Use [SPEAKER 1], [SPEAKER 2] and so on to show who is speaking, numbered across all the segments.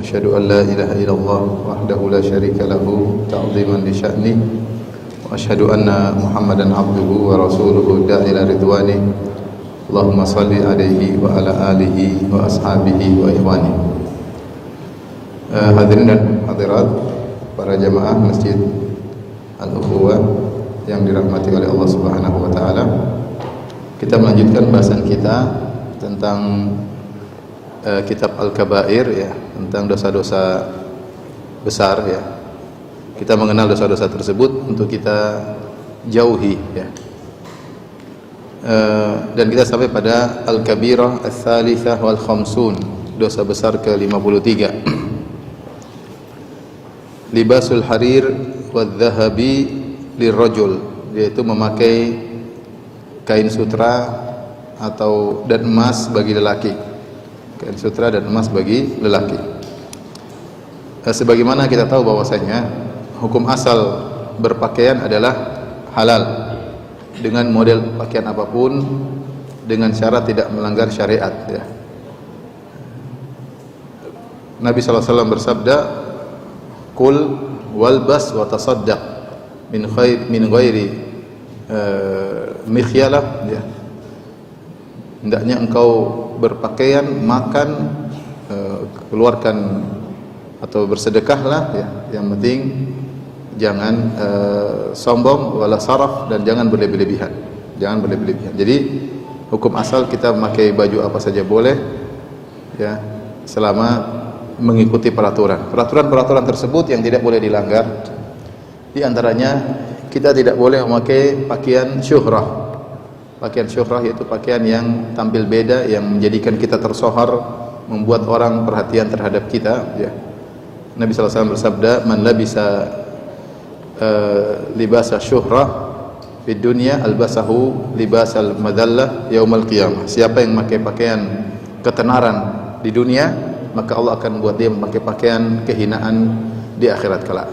[SPEAKER 1] وأشهد أن لا إله إلا الله وحده لا شريك له تعظيما لشأنه وأشهد أن محمدا عبده ورسوله الداعي إلى رضوانه اللهم صل عليه وعلى آله وأصحابه وإخوانه. Hadirin dan hadirat, para jamaah Masjid Al-Ukhuwah yang dirahmati oleh Allah Subhanahu wa taala. Kita melanjutkan bahasan kita tentang kitab Al-Kabair, ya, tentang dosa-dosa besar, ya. Kita mengenal dosa-dosa tersebut untuk kita jauhi, ya. Dan kita sampai pada Al-Kabirah Ats-Tsalitsah wal Khamsun, dosa besar ke-53. Libasul harir wadz-dzahabi lirrajul, yaitu memakai kain sutra atau dan emas bagi lelaki. Kain sutra dan emas bagi lelaki. Sebagaimana kita tahu bahwasanya hukum asal berpakaian adalah halal dengan model pakaian apapun dengan syarat tidak melanggar syariat, ya. Nabi sallallahu alaihi wasallam bersabda, "Qul walbas wa tasaddaq min ghairi mikhyalah," ya. Hendaknya engkau berpakaian, makan, keluarkan atau bersedekahlah, ya. Yang penting jangan sombong, wala saraf, dan jangan berlebih-lebihan. Jangan berlebih-lebihan. Jadi hukum asal kita memakai baju apa saja boleh, ya, selama mengikuti peraturan tersebut yang tidak boleh dilanggar. Di antaranya kita tidak boleh memakai pakaian syuhrah. Pakaian syuhrah yaitu pakaian yang tampil beda, yang menjadikan kita tersohor, membuat orang perhatian terhadap kita, ya. Nabi sallallahu alaihi wasallam bersabda, "Man labisa libasa syuhrah fid dunya albasahu libasal madallah yaumal qiyamah." Siapa yang memakai pakaian ketenaran di dunia, maka Allah akan membuat dia memakai pakaian kehinaan di akhirat kelak.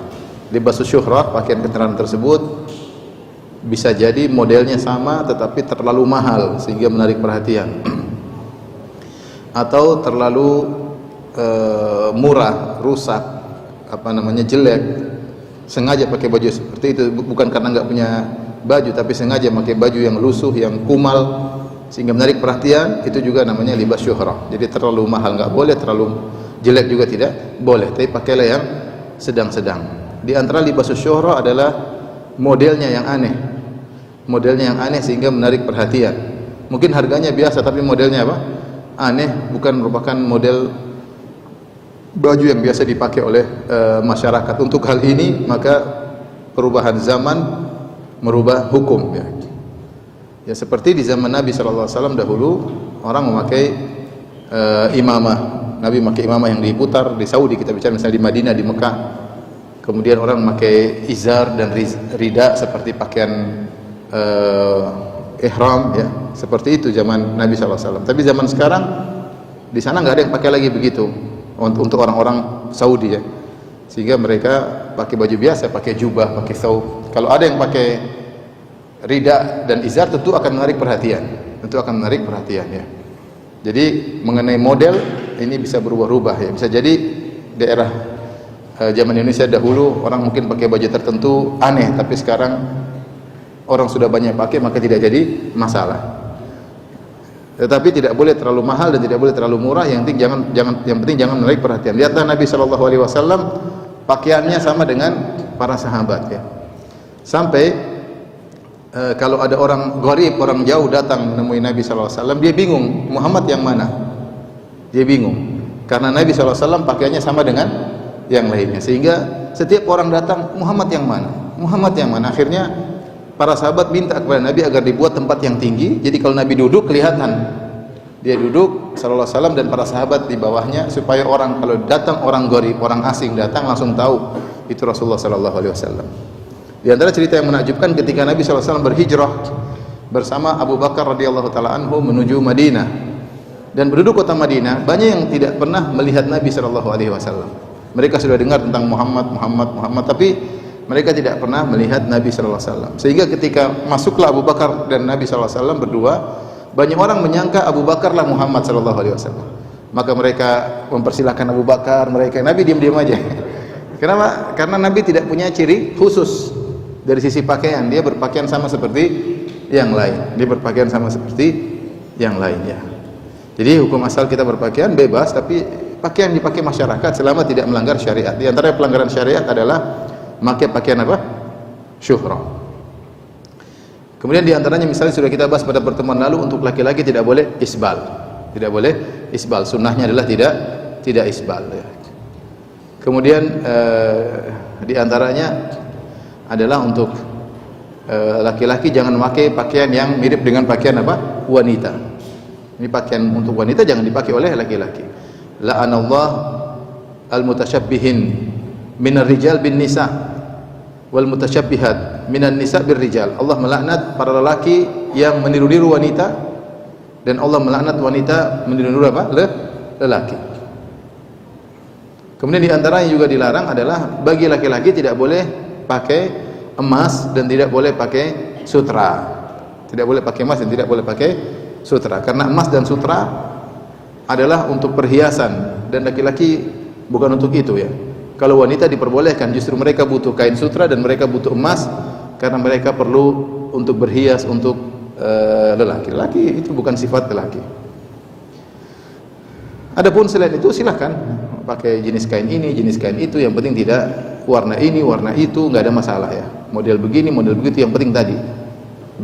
[SPEAKER 1] Libasus syuhrah, pakaian ketenaran tersebut bisa jadi modelnya sama tetapi terlalu mahal sehingga menarik perhatian, atau terlalu murah, rusak, jelek, sengaja pakai baju seperti itu, bukan karena nggak punya baju, tapi sengaja pakai baju yang lusuh, yang kumal sehingga menarik perhatian. Itu juga namanya libas syuhrah. Jadi terlalu mahal nggak boleh, terlalu jelek juga tidak boleh, tapi pakailah yang sedang-sedang. Di antara libas syuhrah adalah modelnya yang aneh. Modelnya yang aneh sehingga menarik perhatian. Mungkin harganya biasa tapi modelnya apa? Aneh, bukan merupakan model baju yang biasa dipakai oleh masyarakat. Untuk hal ini maka perubahan zaman merubah hukum, ya. Ya, seperti di zaman Nabi sallallahu alaihi wasallam dahulu orang memakai imamah. Nabi memakai imamah yang diputar. Di Saudi kita bicara, misalnya di Madinah, di Mekah. Kemudian orang memakai izar dan rida seperti pakaian ihram, ya. Seperti itu zaman Nabi sallallahu alaihi wasallam. Tapi zaman sekarang di sana enggak ada yang pakai lagi begitu untuk orang-orang Saudi, ya. Sehingga mereka pakai baju biasa, pakai jubah, pakai thawb. Kalau ada yang pakai rida dan izar tentu akan menarik perhatian. Ya. Jadi mengenai model ini bisa berubah-ubah, ya. Bisa jadi daerah zaman Indonesia dahulu orang mungkin pakai baju tertentu aneh, tapi sekarang orang sudah banyak pakai maka tidak jadi masalah. Tetapi tidak boleh terlalu mahal dan tidak boleh terlalu murah. Yang penting jangan menarik perhatian. Lihatlah Nabi sallallahu alaihi wasallam pakaiannya sama dengan para sahabat, ya. Sampai kalau ada orang gharib, orang jauh datang menemui Nabi sallallahu alaihi wasallam, dia bingung, Muhammad yang mana? Dia bingung. Karena Nabi sallallahu alaihi wasallam pakaiannya sama dengan yang lainnya. Sehingga setiap orang datang, Muhammad yang mana? Muhammad yang mana? Akhirnya para sahabat minta kepada Nabi agar dibuat tempat yang tinggi. Jadi kalau Nabi duduk kelihatan dia duduk sallallahu alaihi wasallam dan para sahabat di bawahnya, supaya orang kalau datang orang gharib, orang asing datang langsung tahu itu Rasulullah sallallahu alaihi wasallam. Di antara cerita yang menakjubkan ketika Nabi sallallahu alaihi wasallam berhijrah bersama Abu Bakar radhiyallahu taala anhu menuju Madinah. Dan penduduk kota Madinah banyak yang tidak pernah melihat Nabi sallallahu alaihi wasallam. Mereka sudah dengar tentang Muhammad, tapi mereka tidak pernah melihat Nabi sallallahu alaihi wasallam. Sehingga ketika masuklah Abu Bakar dan Nabi sallallahu alaihi wasallam berdua, banyak orang menyangka Abu Bakar lah Muhammad sallallahu alaihi wasallam. maka mereka mempersilahkan Abu Bakar, Nabi diam-diam aja. Kenapa? Karena Nabi tidak punya ciri khusus dari sisi pakaian. Dia berpakaian sama seperti yang lain. Ya. Jadi hukum asal kita berpakaian bebas, tapi pakaian dipakai masyarakat selama tidak melanggar syariat. Di antara pelanggaran syariat adalah memakai pakaian apa? Syuhrah. Kemudian di antaranya misalnya sudah kita bahas pada pertemuan lalu, untuk laki-laki tidak boleh isbal. Tidak boleh isbal. Sunnahnya adalah tidak isbal. Ya. Kemudian di antaranya adalah untuk laki-laki jangan memakai pakaian yang mirip dengan pakaian apa? Wanita. Ini pakaian untuk wanita jangan dipakai oleh laki-laki. La'anallah al-mutasyabbihin minar rijal bin nisa wal mutasyabbihat minan nisa bir rijal. Allah melaknat para lelaki yang meniru-niru wanita, dan Allah melaknat wanita meniru-niru apa? Lelaki. Kemudian di antaranya juga dilarang adalah bagi laki-laki tidak boleh pakai emas dan tidak boleh pakai sutra. Tidak boleh pakai emas dan tidak boleh pakai sutra. Karena emas dan sutra adalah untuk perhiasan dan laki-laki bukan untuk itu ya. Kalau wanita diperbolehkan, justru mereka butuh kain sutra dan mereka butuh emas karena mereka perlu untuk berhias untuk lelaki. Lelaki itu bukan sifat lelaki. Adapun selain itu silahkan pakai jenis kain ini, jenis kain itu, yang penting tidak warna ini, warna itu, nggak ada masalah ya. Model begini, model begitu, yang penting tadi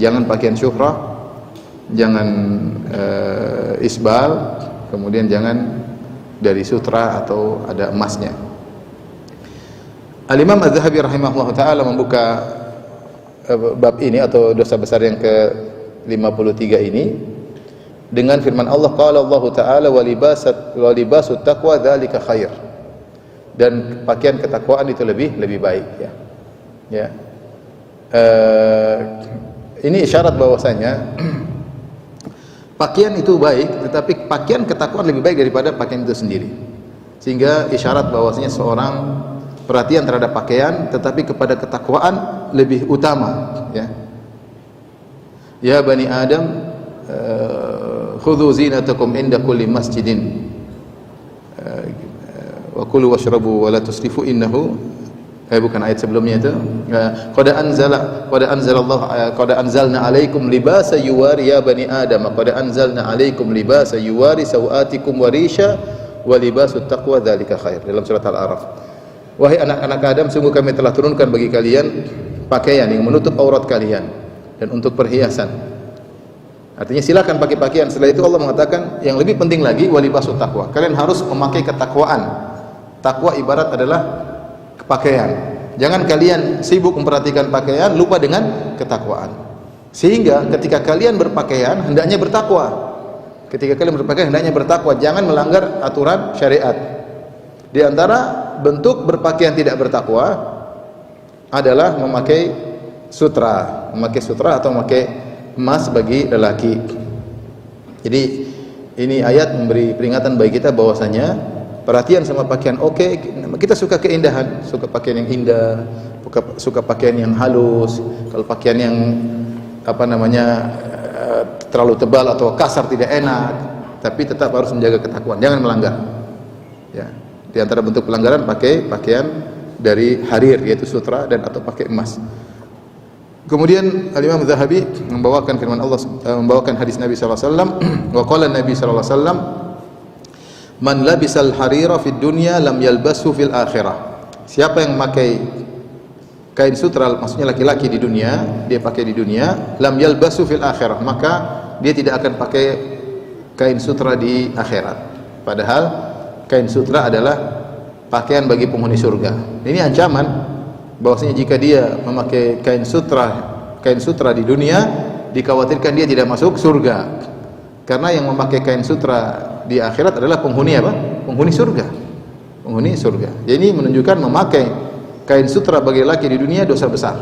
[SPEAKER 1] jangan pakaian syuhrah, jangan isbal, kemudian jangan dari sutra atau ada emasnya. Al-Imam Az-Zahabi rahimahullah ta'ala membuka bab ini atau dosa besar yang ke-53 ini dengan firman Allah, qala Allah Ta'ala wa libasut taqwa dzalika khair. Dan pakaian ketakwaan itu lebih baik ya. Ya. Ini isyarat bahwasanya pakaian itu baik, tetapi pakaian ketakwaan lebih baik daripada pakaian itu sendiri. Sehingga isyarat bahwasanya seorang perhatian terhadap pakaian, tetapi kepada ketakwaan lebih utama ya. Ya bani Adam, khudhu zinatakum inda kulli masjidin wa kulu washrabu wa la tusrifu innahu bukan ayat sebelumnya itu, qad anzalna alaikum libasa yuwari ya bani Adam, qad anzalna alaikum libasa yuwari sawatikum wa risha wa libasut taqwa dzalika khair, dalam surat Al-A'raf. Wahai anak-anak Adam, sungguh kami telah turunkan bagi kalian pakaian yang menutup aurat kalian dan untuk perhiasan. Artinya silakan pakai pakaian. Setelah itu Allah mengatakan yang lebih penting lagi walibasut taqwa. Kalian harus memakai ketakwaan. Takwa ibarat adalah pakaian. Jangan kalian sibuk memperhatikan pakaian, lupa dengan ketakwaan. Sehingga ketika kalian berpakaian hendaknya bertakwa. Ketika kalian berpakaian hendaknya bertakwa, jangan melanggar aturan syariat. Di antara bentuk berpakaian tidak bertakwa adalah memakai sutra atau memakai emas bagi lelaki. Jadi ini ayat memberi peringatan bagi kita bahwasanya perhatian sama pakaian kita suka keindahan, suka pakaian yang indah, suka pakaian yang halus. Kalau pakaian yang terlalu tebal atau kasar tidak enak, tapi tetap harus menjaga ketakwaan, jangan melanggar. Ya. Di antara bentuk pelanggaran pakai pakaian dari harir yaitu sutra dan atau pakai emas. Kemudian Al-Imam Az-Zahabi membawakan firman Allah, membawakan hadis Nabi sallallahu alaihi wasallam, wa qala Nabi sallallahu alaihi wasallam, man labisal harira fid dunya lam yalbasu fil akhirah. Siapa yang memakai kain sutra, maksudnya laki-laki di dunia, dia pakai di dunia, lam yalbasu fil akhirah, maka dia tidak akan pakai kain sutra di akhirat. Padahal kain sutra adalah pakaian bagi penghuni surga. Ini ancaman bahwasanya jika dia memakai kain sutra di dunia, dikhawatirkan dia tidak masuk surga. Karena yang memakai kain sutra di akhirat adalah penghuni apa? Penghuni surga. Penghuni surga. Jadi ini menunjukkan memakai kain sutra bagi laki di dunia dosa besar.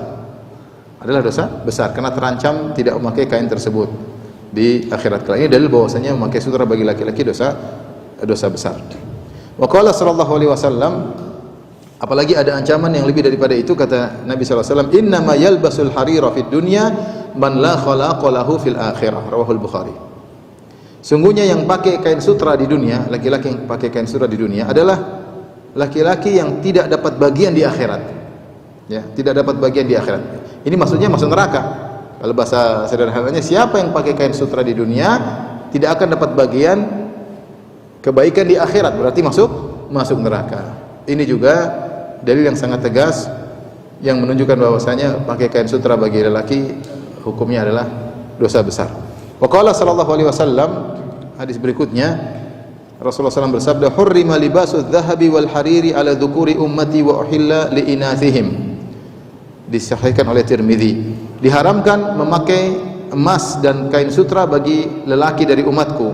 [SPEAKER 1] Adalah dosa besar karena terancam tidak memakai kain tersebut di akhirat kelak. Ini dalil bahwasanya memakai sutra bagi laki-laki dosa besar. Wa qala sallallahu alaihi wasallam, apalagi ada ancaman yang lebih daripada itu, kata Nabi sallallahu alaihi wasallam, innama yalbasul harira fid dunya man la khalaqa lahu fil akhirah, rawahul Bukhari. Sungguhnya yang pakai kain sutra di dunia, laki-laki yang pakai kain sutra di dunia adalah laki-laki yang tidak dapat bagian di akhirat. Ya, tidak dapat bagian di akhirat. Ini maksudnya masuk neraka. Kalau bahasa sederhananya, siapa yang pakai kain sutra di dunia tidak akan dapat bagian kebaikan di akhirat, berarti masuk neraka. Ini juga dalil yang sangat tegas yang menunjukkan bahwasanya pakai kain sutra bagi lelaki hukumnya adalah dosa besar. Wa qala sallallahu alaihi wasallam, hadis berikutnya Rasulullah SAW bersabda, "Hurrima libasu dhahabi wal hariri ala dhukuri ummati wa uhilla li inathihim." Disahihkan oleh Tirmidzi. Diharamkan memakai emas dan kain sutra bagi lelaki dari umatku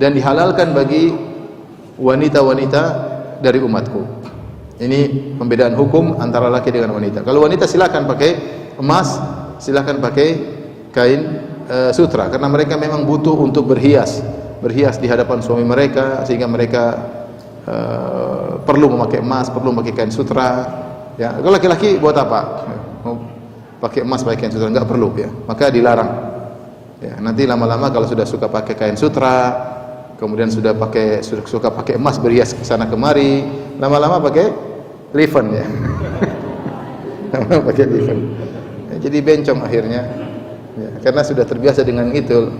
[SPEAKER 1] dan dihalalkan bagi wanita-wanita dari umatku. Ini pembedaan hukum antara laki dengan wanita. Kalau wanita silakan pakai emas, silakan pakai kain sutra karena mereka memang butuh untuk berhias di hadapan suami mereka, sehingga mereka perlu memakai emas, perlu memakai kain sutra. Ya, kalau laki-laki buat apa? Pakai emas, pakai kain sutra, enggak perlu ya. Maka dilarang. Ya, nanti lama-lama kalau sudah suka pakai kain sutra, kemudian sudah suka pakai emas berhias ke sana kemari, lama-lama pakai liven ya. Lama-lama pakai liven. Ya, jadi bencong akhirnya. Ya, karena sudah terbiasa dengan itu,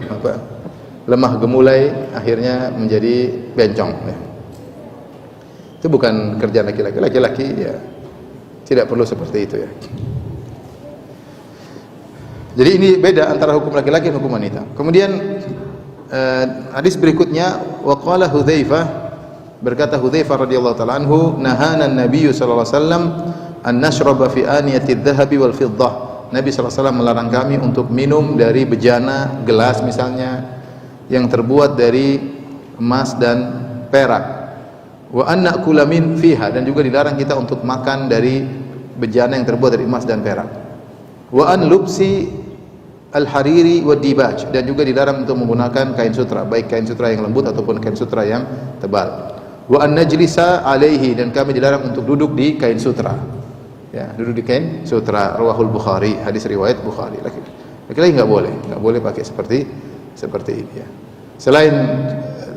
[SPEAKER 1] lemah gemulai akhirnya menjadi bencong ya. Itu bukan kerjaan laki-laki. Laki-laki ya tidak perlu seperti itu ya. Jadi ini beda antara hukum laki-laki dan hukum wanita. Kemudian hadis berikutnya, wa qala Hudzaifah, berkata Hudzaifah radhiyallahu taala anhu, nahana an-nabiy sallallahu alaihi wasallam an nashraba fi aniyati adh-dhahabi wal fiddah. Nabi sallallahu alaihi wasallam melarang kami untuk minum dari bejana, gelas misalnya yang terbuat dari emas dan perak. Wa an na'kula min fiha, dan juga dilarang kita untuk makan dari bejana yang terbuat dari emas dan perak. Wa an lubsi al-hariri wa dibaj, dan juga dilarang untuk menggunakan kain sutra, baik kain sutra yang lembut ataupun kain sutra yang tebal. Wa an najlisa alaihi, dan kami dilarang untuk duduk di kain sutra. Ya, duduk di kain sutra. Rawahul Bukhari, hadis riwayat Bukhari. Laki-laki enggak boleh pakai seperti ini ya. Selain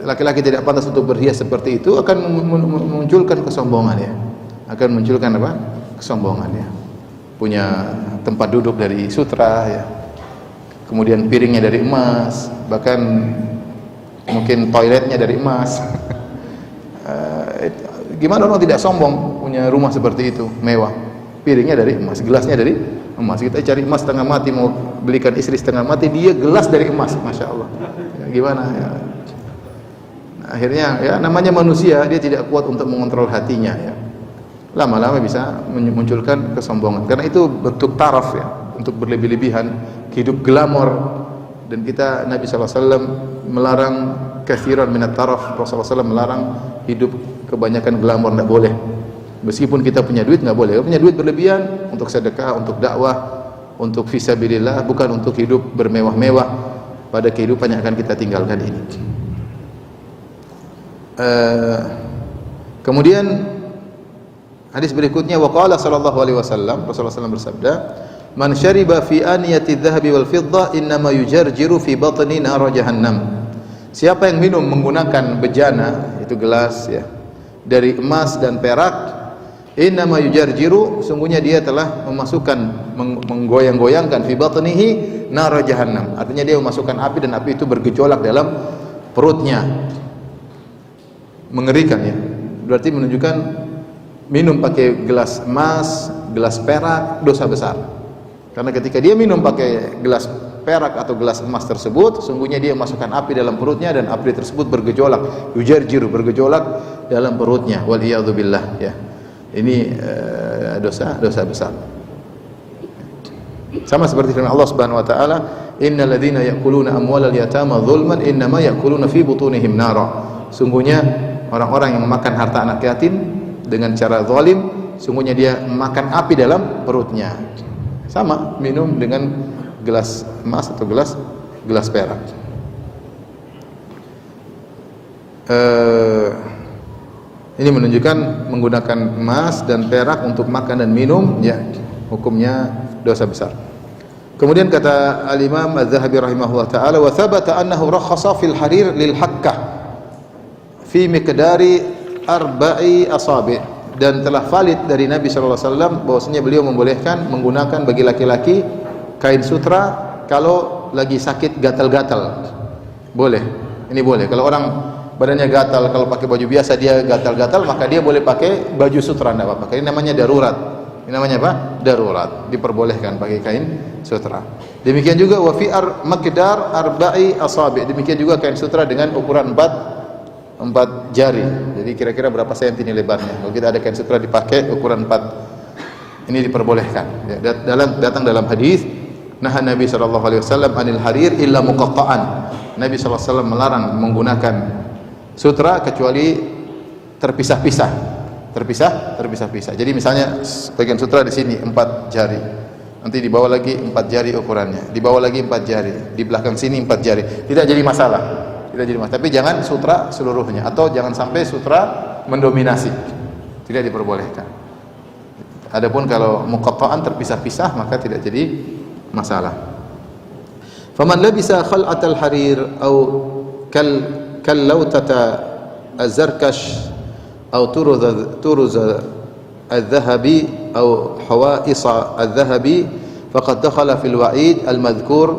[SPEAKER 1] laki-laki tidak pantas untuk berhias seperti itu, akan memunculkan kesombongan ya. Akan munculkan apa? Kesombongan ya. Punya tempat duduk dari sutra ya. Kemudian piringnya dari emas, bahkan mungkin toiletnya dari emas. Gimana orang tidak sombong punya rumah seperti itu, mewah, piringnya dari emas, gelasnya dari emas. Kita cari emas setengah mati, mau belikan istri setengah mati, dia gelas dari emas, masya Allah. Ya, gimana ya? Nah, akhirnya ya namanya manusia, dia tidak kuat untuk mengontrol hatinya ya. Lama-lama bisa memunculkan kesombongan, karena itu bentuk taraf ya, untuk berlebih-lebihan, hidup glamor. Dan kita, Nabi SAW melarang kathiran minat taraf. Rasulullah SAW melarang hidup kebanyakan glamor, tidak boleh. Meskipun kita punya duit, tidak boleh. Punya duit berlebihan untuk sedekah, untuk dakwah, untuk fisabilillah, bukan untuk hidup bermewah-mewah pada kehidupan yang akan kita tinggalkan ini. Kemudian hadis berikutnya, waqala sallallahu alaihi wasallam, Rasulullah SAW bersabda, man syariba fi aniyati dhahabi wal fiddah innama yujarjiru fi batni nar jahannam. Siapa yang minum menggunakan bejana, itu gelas ya, dari emas dan perak, innama yujarjiru, sungguhnya dia telah memasukkan, menggoyang-goyangkan, fi batnihi nar jahannam. Artinya dia memasukkan api, dan api itu bergejolak dalam perutnya. Mengerikan ya. Berarti menunjukkan minum pakai gelas emas, gelas perak, dosa besar. Karena ketika dia minum pakai gelas perak atau gelas emas tersebut, sungguhnya dia memasukkan api dalam perutnya, dan api tersebut bergejolak, yujarjiru, bergejolak dalam perutnya. Waliyadzubillah ya. Ini dosa besar. Sama seperti firman Allah Subhanahu wa taala, innal ladzina ya'kuluna amwalal yatama dzulman innama ya'kuluna fi butunihim nara. Sungguhnya orang-orang yang memakan harta anak yatim dengan cara zalim, sungguhnya dia memakan api dalam perutnya. Sama minum dengan gelas emas atau gelas perak. Ini menunjukkan menggunakan emas dan perak untuk makan dan minum ya, hukumnya dosa besar. Kemudian kata Al-Imam Az-Zahabi rahimahullah taala, wa thabata annahu rakhasa fil harir lil hakkah fi miqdari arba'i asabi', dan telah valid dari Nabi sallallahu alaihi wasallam bahwasanya beliau membolehkan menggunakan bagi laki-laki kain sutra kalau lagi sakit gatal-gatal. Boleh. Ini boleh. Kalau orang badannya gatal, kalau pakai baju biasa dia gatal-gatal, maka dia boleh pakai baju sutra, enggak apa-apa. Ini namanya darurat. Ini namanya apa? Darurat. Diperbolehkan pakai kain sutra. Demikian juga wa fi maqdar arba'i asabi'. Demikian juga kain sutra dengan ukuran 4 jari. Jadi kira-kira berapa senti ini lebarnya. Kalau kita ada kain sutra dipakai ukuran 4, ini diperbolehkan. Ya, datang dalam hadis, nah Nabi sallallahu alaihi wasallam anil harir illa muqatta'an. Nabi sallallahu alaihi wasallam melarang menggunakan sutra kecuali terpisah-pisah. Terpisah-pisah. Jadi misalnya bagian sutra di sini 4 jari. Nanti di bawah lagi 4 jari ukurannya. Di bawah lagi 4 jari. Di belakang sini 4 jari. Tidak jadi masalah. Tapi jangan sutra seluruhnya, atau jangan sampai sutra mendominasi. Tidak diperbolehkan. Adapun kalau muqatta'an terpisah-pisah maka tidak jadi masalah. Faman labisa khal'atal harir au kal lautata az-zarkash au turuz al-dhahabi au hawaisa al-dhahabi faqad dakhala fil wa'id al-madhkur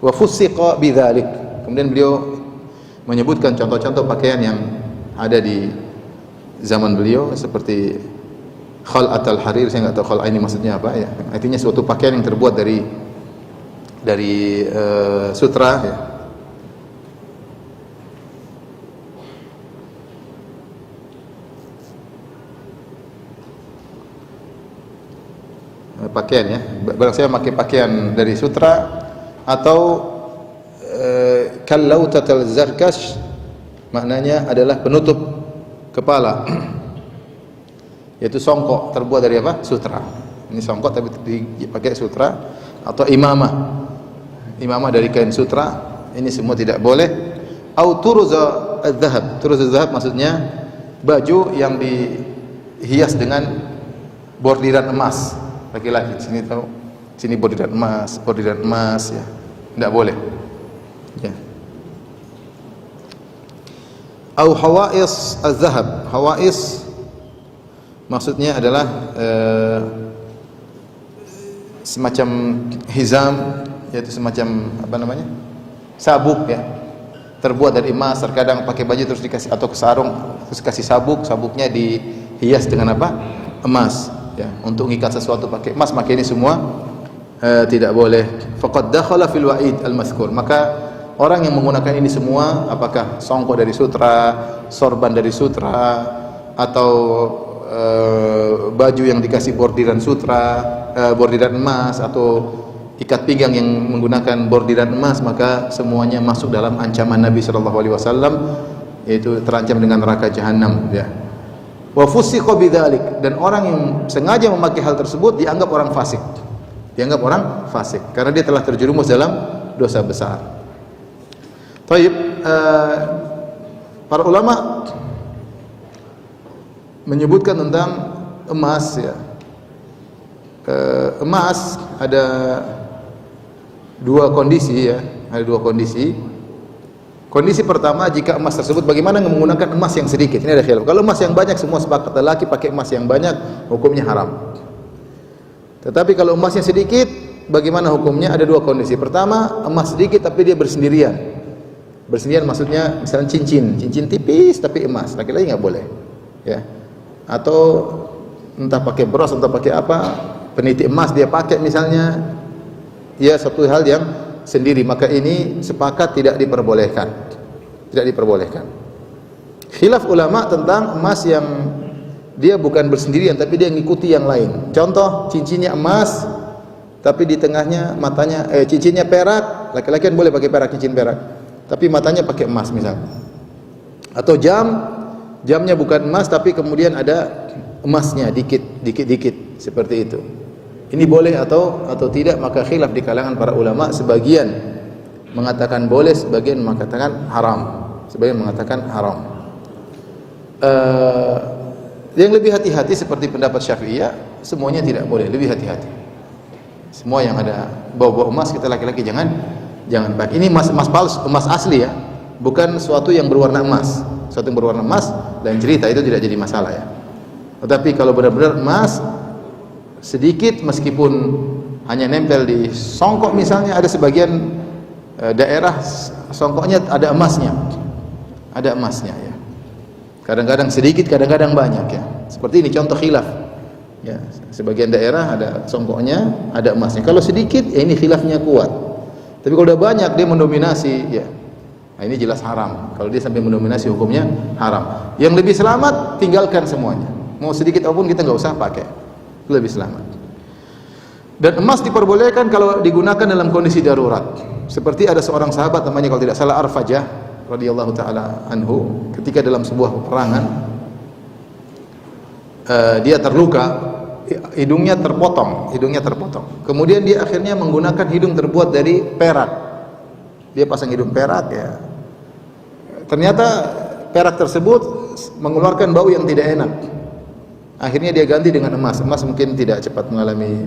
[SPEAKER 1] wa fussiqa bidzalik. Kemudian beliau menyebutkan contoh-contoh pakaian yang ada di zaman beliau seperti khal'at al-harir. Saya enggak tahu khal'ah ini maksudnya apa ya. Artinya suatu pakaian yang terbuat dari sutra ya. Pakaian ya. Barang saya pakai pakaian dari sutra atau kallautatal zarkash, maknanya adalah penutup kepala, yaitu songkok terbuat dari apa? Sutra. Ini songkok tapi dipakai sutra, atau imamah dari kain sutra, ini semua tidak boleh. Au turuza az-zahab. Turuz az-zahab maksudnya baju yang dihias dengan bordiran emas. Laki-laki sini tahu, sini bordiran emas ya. Tidak boleh. Ya. Au hawais az-zahab. Hawais maksudnya adalah semacam hizam, yaitu semacam apa namanya? Sabuk ya. Terbuat dari emas, terkadang pakai baju terus dikasih, atau ke sarung terus kasih sabuk, sabuknya dihias dengan apa? Emas ya, untuk mengikat sesuatu pakai emas, maka ini semua tidak boleh. Faqad dakhala fil wa'id al-mazkur. Maka orang yang menggunakan ini semua, apakah songkok dari sutra, sorban dari sutra, atau baju yang dikasih bordiran sutra, bordiran emas, atau ikat pinggang yang menggunakan bordiran emas, maka semuanya masuk dalam ancaman Nabi sallallahu alaihi wasallam, yaitu terancam dengan neraka jahanam ya. Wa fusiqa bidzalik, dan orang yang sengaja memakai hal tersebut dianggap orang fasik. Dianggap orang fasik karena dia telah terjerumus dalam dosa besar. Baik, para ulama menyebutkan tentang emas ya. Emas ada dua kondisi ya, ada dua kondisi. Kondisi pertama, jika emas tersebut, bagaimana menggunakan emas yang sedikit? Ini ada khilaf. Kalau emas yang banyak, semua sepakat lelaki pakai emas yang banyak, hukumnya haram. Tetapi kalau emasnya sedikit, bagaimana hukumnya? Ada dua kondisi. Pertama, emas sedikit tapi dia bersendirian. Bersendirian maksudnya misalnya cincin tipis tapi emas. Laki-laki nggak boleh. Ya. Atau entah pakai bros, entah pakai apa, peniti emas dia pakai misalnya, ya satu hal yang sendiri, maka ini sepakat tidak diperbolehkan. Tidak diperbolehkan. Khilaf ulama tentang emas yang dia bukan bersendirian tapi dia mengikuti yang lain. Contoh, cincinnya emas tapi di tengahnya matanya cincinnya perak, laki-laki kan boleh pakai perak, cincin perak, tapi matanya pakai emas misalnya. Atau jamnya bukan emas tapi kemudian ada emasnya dikit seperti itu. Ini boleh atau tidak? Maka khilaf di kalangan para ulama, sebagian mengatakan boleh, sebagian mengatakan haram. Yang lebih hati-hati seperti pendapat Syafi'iyah, semuanya tidak boleh, lebih hati-hati. Semua yang ada bau-bau emas kita laki-laki jangan pakai. Ini emas palsu, emas asli ya, bukan suatu yang berwarna emas. Suatu yang berwarna emas dan cerita itu tidak jadi masalah ya. Tetapi kalau benar-benar emas sedikit, meskipun hanya nempel di songkok misalnya, ada sebagian daerah songkoknya ada emasnya ya. Kadang-kadang sedikit, kadang-kadang banyak ya. Seperti ini contoh khilaf. Ya, sebagian daerah ada songkoknya, ada emasnya. Kalau sedikit, ya ini khilafnya kuat. Tapi kalau udah banyak dia mendominasi, ya, nah ini jelas haram. Kalau dia sampai mendominasi hukumnya haram. Yang lebih selamat tinggalkan semuanya. Mau sedikit apapun kita nggak usah pakai. Itu lebih selamat. Dan emas diperbolehkan kalau digunakan dalam kondisi darurat. Seperti ada seorang sahabat namanya kalau tidak salah Arfajah radhiyallahu taala anhu, ketika dalam sebuah peperangan dia terluka, hidungnya terpotong. Kemudian dia akhirnya menggunakan hidung terbuat dari perak. Dia pasang hidung perak ya. Ternyata perak tersebut mengeluarkan bau yang tidak enak. Akhirnya dia ganti dengan emas. Emas mungkin tidak cepat mengalami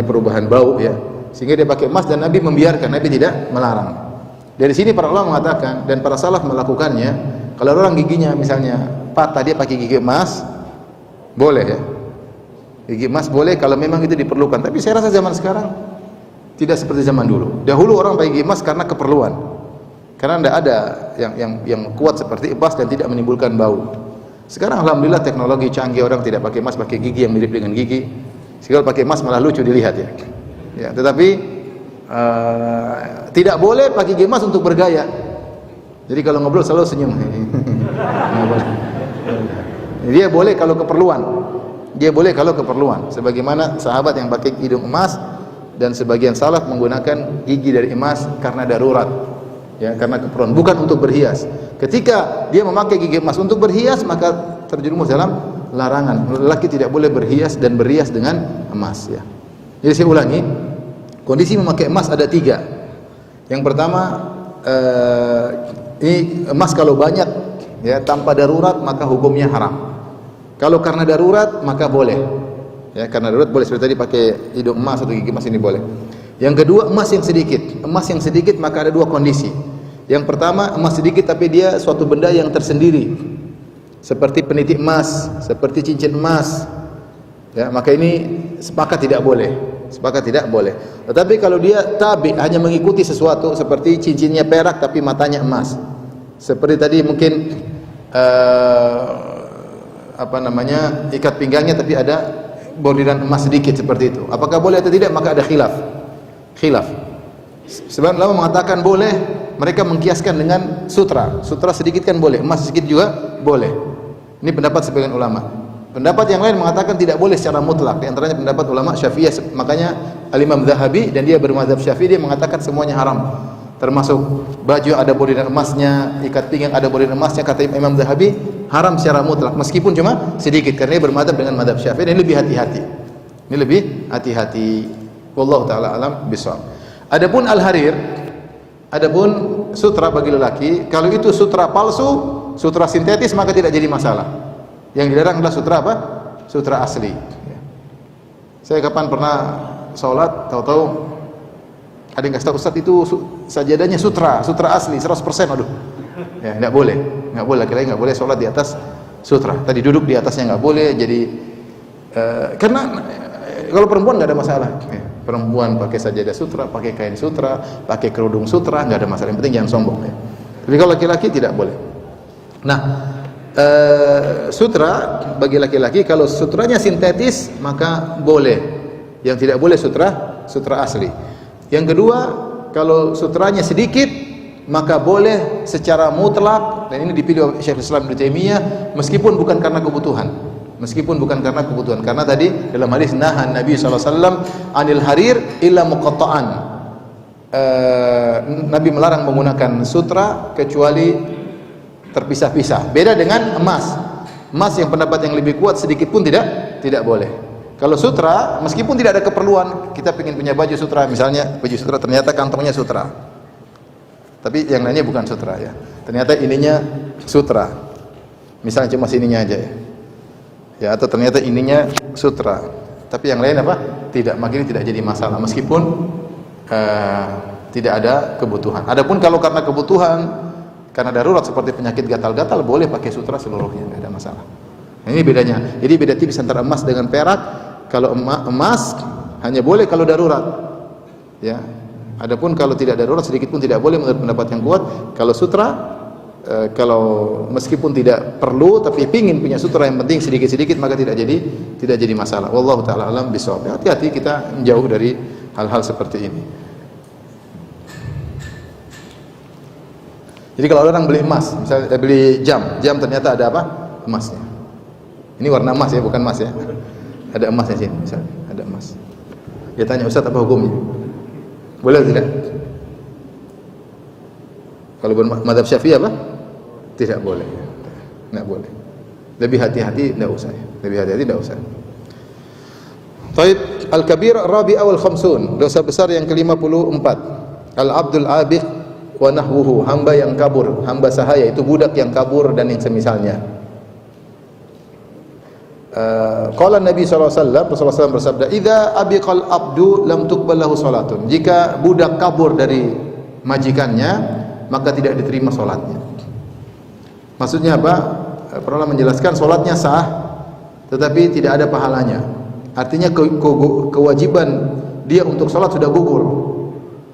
[SPEAKER 1] perubahan bau ya. Sehingga dia pakai emas dan Nabi membiarkan, Nabi tidak melarang. Dari sini para ulama mengatakan dan para salaf melakukannya. Kalau orang giginya misalnya patah, dia pakai gigi emas, boleh ya. Gigi emas boleh kalau memang itu diperlukan. Tapi saya rasa zaman sekarang tidak seperti zaman dulu. Dahulu orang pakai gigi emas karena keperluan. Karena tidak ada yang kuat seperti emas dan tidak menimbulkan bau. Sekarang alhamdulillah teknologi canggih, orang tidak pakai emas, pakai gigi yang mirip dengan gigi. Sekarang pakai emas malah lucu dilihat ya. Ya, tetapi tidak boleh pakai gigi emas untuk bergaya. Jadi kalau ngobrol selalu senyum. Dia boleh kalau keperluan. Sebagaimana sahabat yang pakai hidung emas dan sebagian salaf menggunakan gigi dari emas karena darurat. Ya, karena keperluan, bukan untuk berhias. Ketika dia memakai gigi emas untuk berhias, maka terjerumus dalam larangan. Lelaki tidak boleh berhias dan berias dengan emas ya. Jadi saya ulangi, kondisi memakai emas ada 3. Yang pertama, ini emas kalau banyak ya tanpa darurat maka hukumnya haram. Kalau karena darurat maka boleh. Ya, karena darurat boleh, seperti tadi pakai hidung emas atau gigi emas ini boleh. Yang kedua, emas yang sedikit. Emas yang sedikit maka ada 2 kondisi. Yang pertama, emas sedikit tapi dia suatu benda yang tersendiri. Seperti peniti emas, seperti cincin emas. Ya, maka ini sepakat tidak boleh. Tetapi kalau dia tabi, hanya mengikuti sesuatu, seperti cincinnya perak tapi matanya emas. Seperti tadi mungkin ikat pinggangnya tapi ada bordiran emas sedikit seperti itu. Apakah boleh atau tidak? Maka ada khilaf. Sebab ulama mengatakan boleh, mereka mengkiaskan dengan sutra. Sutra sedikit kan boleh, emas sedikit juga boleh. Ini pendapat sebagian ulama. Pendapat yang lain mengatakan tidak boleh secara mutlak. Di antaranya pendapat ulama Syafi'iyah. Makanya Al-Imam Zahabi, dan dia bermadzhab Syafi'i, dia mengatakan semuanya haram. Termasuk baju ada bordiran emasnya, ikat pinggang ada bordiran emasnya, kata Imam Zahabi haram secara mutlak meskipun cuma sedikit, karena dia bermadzhab dengan madzhab Syafi'i dan lebih hati-hati. Wallahu taala alam bishawab. Adapun al-harir, adapun sutra bagi lelaki, kalau itu sutra palsu, sutra sintetis maka tidak jadi masalah. Yang dilarang adalah sutra apa? Sutra asli. Saya kapan pernah sholat, tahu-tahu ada yang kasih tahu, Ustaz itu sajadahnya sutra asli 100%. Aduh, ya nggak boleh laki-laki nggak boleh sholat di atas sutra. Tadi duduk di atasnya nggak boleh. Jadi karena kalau perempuan nggak ada masalah. Perempuan pakai sajadah sutra, pakai kain sutra, pakai kerudung sutra, nggak ada masalah. Yang penting jangan sombong. Tapi kalau laki-laki tidak boleh. Nah, sutra bagi laki-laki kalau sutranya sintetis maka boleh. Yang tidak boleh sutra asli. Yang kedua, kalau sutranya sedikit maka boleh secara mutlak, dan ini dipilih oleh Syekhul Islam Ibnu Taimiyah meskipun bukan karena kebutuhan. Karena tadi dalam hadis nahan Nabi SAW anil harir illa muqatta'an. Nabi melarang menggunakan sutra kecuali terpisah-pisah. Beda dengan emas. Emas yang pendapat yang lebih kuat sedikit pun tidak boleh. Kalau sutra, meskipun tidak ada keperluan, kita ingin punya baju sutra, misalnya baju sutra ternyata kantongnya sutra, tapi yang lainnya bukan sutra ya. Ternyata ininya sutra, misalnya cuma sininya aja ya. Atau ternyata ininya sutra, tapi yang lain apa? Tidak, maka ini tidak jadi masalah meskipun tidak ada kebutuhan. Adapun kalau karena kebutuhan, karena darurat seperti penyakit gatal-gatal, boleh pakai sutra seluruhnya, tidak ada masalah. Nah, ini bedanya. Jadi beda tipis antara emas dengan perak. Kalau emas hanya boleh kalau darurat, ya. Adapun kalau tidak darurat sedikit pun tidak boleh menurut pendapat yang kuat. Kalau sutra, kalau meskipun tidak perlu tapi pingin punya sutra yang penting sedikit-sedikit, maka tidak jadi masalah. Wallahu taala alam bisawab. Hati-hati kita menjauh dari hal-hal seperti ini. Jadi kalau orang beli emas, misalnya beli jam ternyata ada apa? Emasnya. Ini warna emas ya, bukan emas ya. Ada emasnya sini, misalnya ada emas. Dia tanya, Ustaz apa hukumnya? Boleh atau tidak? Kalau bermadzhab Syafi'i apa? Tidak boleh. Tidak boleh. Lebih hati-hati tidak usah. Lebih hati-hati tidak usah. Taib al-kabir rabi'a wal khamsun, dosa besar yang ke-54. Al-abdul abiq wa nahwuhu, hamba yang kabur, hamba sahaya, itu budak yang kabur dan yang semisalnya. Qala Nabi sallallahu alaihi wasallam, Rasulullah SAW bersabda, "Idza abiqal abdu lam tuqbal lahu salatun." Jika budak kabur dari majikannya, maka tidak diterima salatnya. Maksudnya apa? Para ulama menjelaskan salatnya sah tetapi tidak ada pahalanya. Artinya kewajiban dia untuk salat sudah gugur,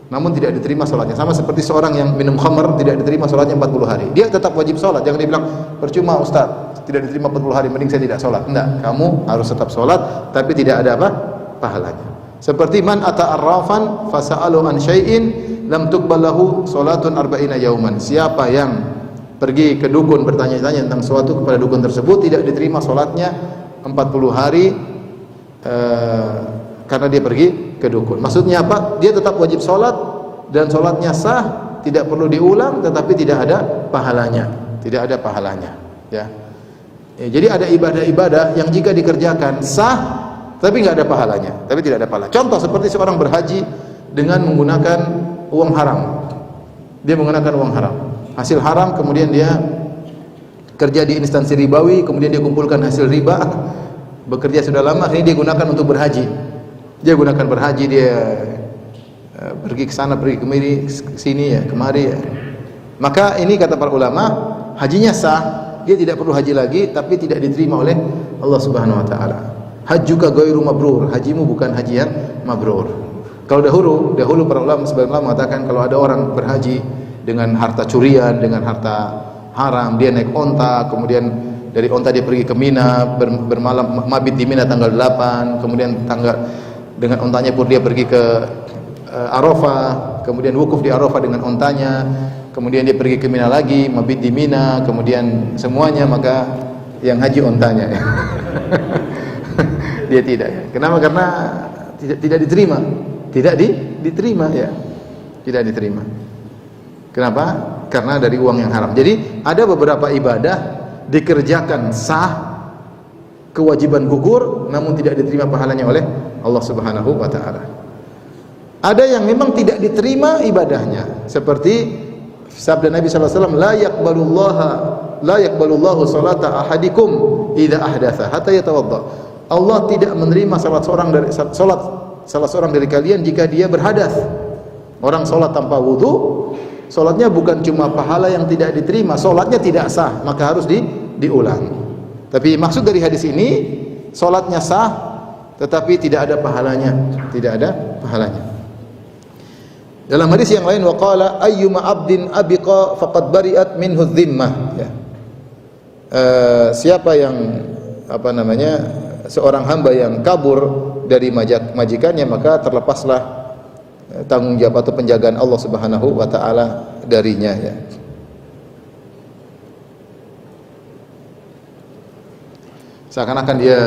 [SPEAKER 1] namun tidak diterima salatnya. Sama seperti seorang yang minum khamr tidak diterima salatnya 40 hari. Dia tetap wajib salat. Jangan dibilang percuma Ustaz, tidak diterima 40 hari, mending saya tidak salat. Enggak, kamu harus tetap salat tapi tidak ada apa? Pahalanya. Seperti man ata arrafan fasa'alu an syai'in lam tuqbal lahu salatun arba'ina yauman. Siapa yang pergi ke dukun bertanya-tanya tentang sesuatu kepada dukun tersebut, tidak diterima salatnya 40 hari karena dia pergi ke dukun. Maksudnya apa? Dia tetap wajib salat dan salatnya sah, tidak perlu diulang, tetapi tidak ada pahalanya. Tidak ada pahalanya, ya. Jadi ada ibadah-ibadah yang jika dikerjakan sah tapi nggak ada pahalanya, tapi tidak ada pahala. Contoh seperti seorang berhaji dengan menggunakan uang haram. Dia menggunakan uang haram, hasil haram, kemudian dia kerja di instansi ribawi, kemudian dia kumpulkan hasil riba, bekerja sudah lama, ini dia gunakan untuk berhaji. Dia gunakan berhaji, dia pergi ke sana, pergi kemari, sini ya, kemari ya. Maka ini kata para ulama, hajinya sah, dia tidak perlu haji lagi, tapi tidak diterima oleh Allah Subhanahu wa taala. Hajjuka ghairu mabrur, hajimu bukan haji yang mabrur. Kalau dahulu para ulama sebagian ulama mengatakan kalau ada orang berhaji dengan harta curian, dengan harta haram, dia naik onta, kemudian dari onta dia pergi ke Mina, bermalam mabit di Mina tanggal 8, kemudian dengan ontanya pun dia pergi ke Arafah, kemudian wukuf di Arafah dengan ontanya, kemudian dia pergi ke Mina lagi, mabit di Mina, kemudian semuanya, maka yang haji ontanya. Dia tidak, ya. Kenapa? Karena tidak diterima, diterima ya, tidak diterima. Kenapa? Karena dari uang yang haram. Jadi ada beberapa ibadah dikerjakan sah, kewajiban gugur, namun tidak diterima pahalanya oleh Allah Subhanahu wa taala. Ada yang memang tidak diterima ibadahnya, seperti sabda Nabi sallallahu alaihi wasallam, la yaqbalullahu salata ahadikum idza ahdatsa hatta yatawadda. Allah tidak menerima salat salah seorang dari kalian jika dia berhadas. Orang salat tanpa wudu, salatnya bukan cuma pahala yang tidak diterima, salatnya tidak sah, maka harus diulang. Tapi maksud dari hadis ini, salatnya sah tetapi tidak ada pahalanya, tidak ada pahalanya. Dalam hadis yang lain, waqala ayyuma abdin abiqa faqad bari'at minhu dhimmah, ya. Siapa yang seorang hamba yang kabur dari majikannya, maka terlepaslah tanggung jawab atau penjagaan Allah Subhanahu wa taala darinya, ya. Seakan-akan dia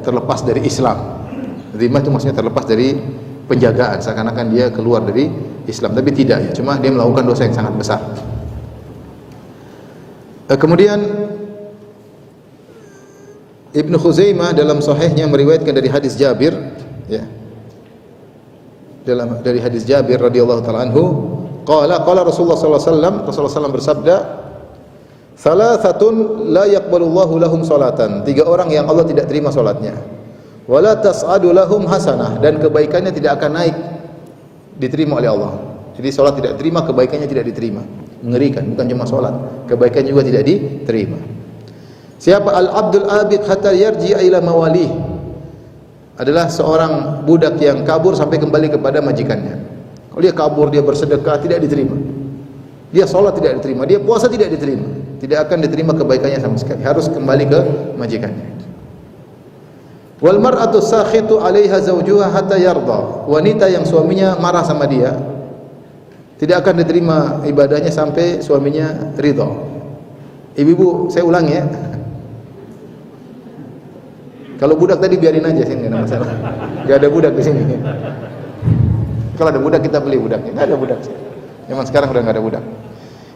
[SPEAKER 1] terlepas dari Islam. Dhimmah itu maksudnya terlepas dari penjagaan, seakan-akan dia keluar dari Islam, tapi tidak, ya. Cuma dia melakukan dosa yang sangat besar. Kemudian Ibnu Khuzaimah dalam sahihnya meriwayatkan dari hadis Jabir, ya. Dari hadis Jabir radhiyallahu taala anhu, qala Rasulullah sallallahu alaihi wasallam, Rasulullah SAW bersabda, "Thalathatun la yaqbalullahu lahum salatan." 3 orang yang Allah tidak terima salatnya. Wala tas'adu lahum hasanah, dan kebaikannya tidak akan naik diterima oleh Allah. Jadi salat tidak diterima, kebaikannya tidak diterima. Mengerikan, bukan cuma salat, kebaikan juga tidak diterima. Siapa al-abdul abid hatta yarji'a ila mawalih? Adalah seorang budak yang kabur sampai kembali kepada majikannya. Kalau dia kabur, dia bersedekah, tidak diterima. Dia salat tidak diterima, dia puasa tidak diterima. Tidak akan diterima kebaikannya sama sekali. Harus kembali ke majikannya. Wal mar'atu sakhitu 'alaiha zawjuha hatta yarda. Wanita yang suaminya marah sama dia tidak akan diterima ibadahnya sampai suaminya ridha. Ibu-ibu, saya ulangi ya. Kalau budak tadi biarin aja sini, enggak ada masalah. Enggak ada budak di sini. Kalau ada budak kita beli budaknya. Enggak ada budak. Zaman sekarang udah enggak ada budak.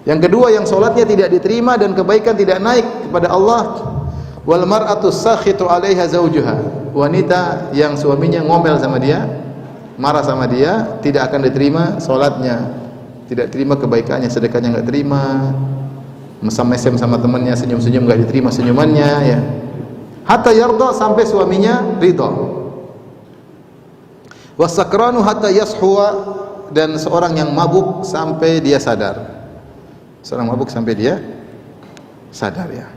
[SPEAKER 1] Yang kedua, yang salatnya tidak diterima dan kebaikan tidak naik kepada Allah. Wal mar'atu sakhitu 'alaiha zawjuha. Wanita yang suaminya ngomel sama dia, marah sama dia, tidak akan diterima salatnya, tidak terima kebaikannya, sedekahnya enggak terima, mesem-mesem sama temannya, senyum-senyum enggak diterima senyumannya ya. Hatta yarda, sampai suaminya ridha. Wasakranu hatta yashuwa, dan seorang yang mabuk sampai dia sadar. Seorang mabuk sampai dia sadar ya.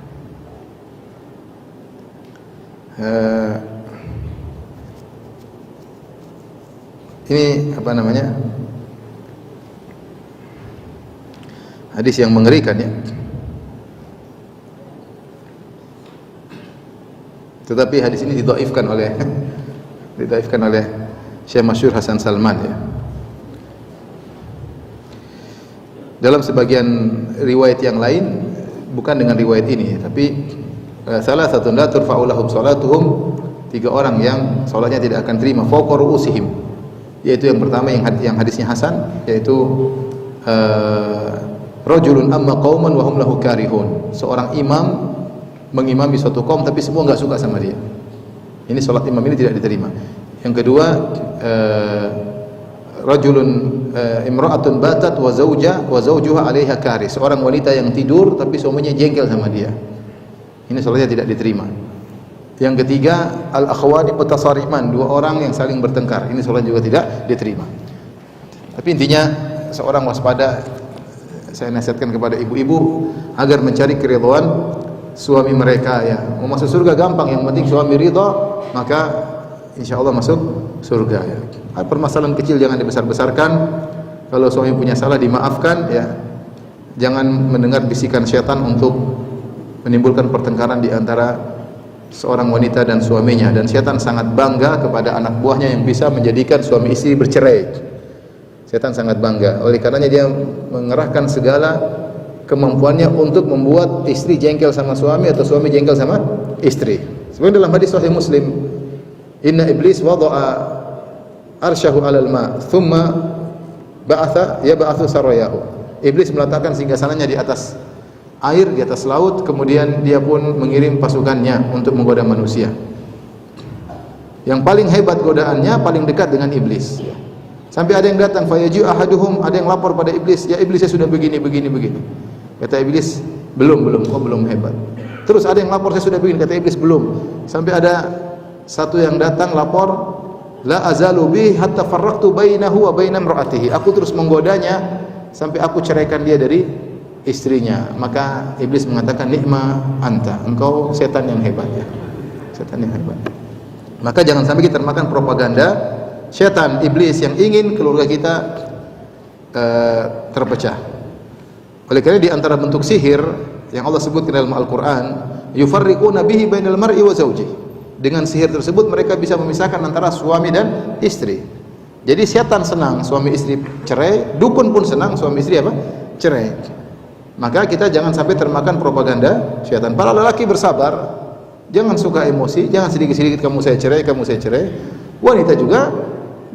[SPEAKER 1] Ini apa namanya? Hadis yang mengerikan ya. Tetapi hadis ini didhaifkan oleh Syekh Masyhur Hasan Salman ya. Dalam sebagian riwayat yang lain, bukan dengan riwayat ini, tapi salah satu la turfa'u lahum salatuhum, 3 orang yang salatnya tidak akan terima, fawqa ru'usihim, yaitu yang pertama yang hadisnya hasan, yaitu rajulun amma qauman wa hum lahu karihun, seorang imam mengimami suatu kaum tapi semua enggak suka sama dia. Ini salat imam ini tidak diterima. Yang kedua, rajulun imra'atun batat wa zawjuha 'alaiha karih, seorang wanita yang tidur tapi suaminya jengkel sama dia. Ini salatnya tidak diterima. Yang ketiga, al-akhwani mutasariman, 2 orang yang saling bertengkar. Ini salat juga tidak diterima. Tapi intinya seorang waspada. Saya nasihatkan kepada ibu-ibu agar mencari keridhaan suami mereka ya. Mau masuk surga gampang, yang penting suami ridha, maka insyaallah masuk surga ya. Permasalahan kecil jangan dibesar-besarkan. Kalau suami punya salah dimaafkan ya. Jangan mendengar bisikan syaitan untuk menimbulkan pertengkaran di antara seorang wanita dan suaminya, dan syaitan sangat bangga kepada anak buahnya yang bisa menjadikan suami istri bercerai. Syaitan sangat bangga, oleh karenanya dia mengerahkan segala kemampuannya untuk membuat istri jengkel sama suami atau suami jengkel sama istri. Seperti dalam hadis sahih Muslim, inna iblis wada'a arsyahu 'alal ma, thumma ba'atha yab'athu sarayahu. Iblis meletakkan singgasananya di atas air, di atas laut, kemudian dia pun mengirim pasukannya untuk menggoda manusia. Yang paling hebat godaannya paling dekat dengan iblis. Sampai ada yang datang, fayaju ahaduhum, ada yang lapor pada iblis, ya iblis saya sudah begini. Kata iblis, belum hebat. Terus ada yang lapor, saya sudah begini, kata iblis belum. Sampai ada satu yang datang lapor, la azalu bi hatta farraqtu bainahu wa baina imra'atihi. Aku terus menggodanya sampai aku ceraikan dia dari istrinya. Maka iblis mengatakan, ni'ma anta, engkau setan yang hebat ya. Setan yang hebat. Maka jangan sampai kita termakan propaganda syaitan, iblis yang ingin keluarga kita terpecah. Oleh karena di antara bentuk sihir yang Allah sebutkan dalam Al-Quran, yufarriquna bihi bainal mar'i wa zawjihi. Dengan sihir tersebut mereka bisa memisahkan antara suami dan istri. Jadi syaitan senang suami istri cerai, dukun pun senang suami istri apa? Cerai. Maka kita jangan sampai termakan propaganda syaitan. Para lelaki bersabar, jangan suka emosi, jangan sedikit-sedikit kamu saya cerai. Wanita juga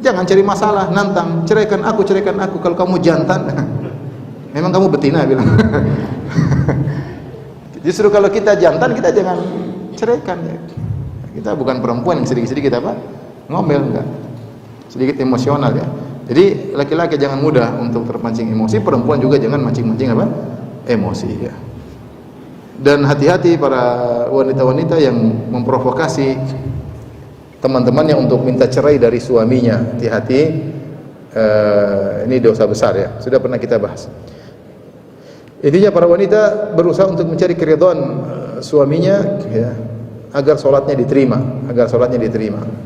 [SPEAKER 1] jangan cari masalah, nantang, ceraikan aku. Kalau kamu jantan, memang kamu betina bilang. Justru kalau kita jantan, kita jangan ceraikan ya. Kita bukan perempuan yang sedikit-sedikit apa? Ngomel enggak. Sedikit emosional ya. Jadi laki-laki jangan mudah untuk terpancing emosi, perempuan juga jangan mancing-mancing apa? Emosi ya. Dan hati-hati para wanita-wanita yang memprovokasi teman-temannya untuk minta cerai dari suaminya. Hati-hati, ini dosa besar ya. Sudah pernah kita bahas. Intinya para wanita berusaha untuk mencari keridhaan suaminya ya, agar sholatnya diterima.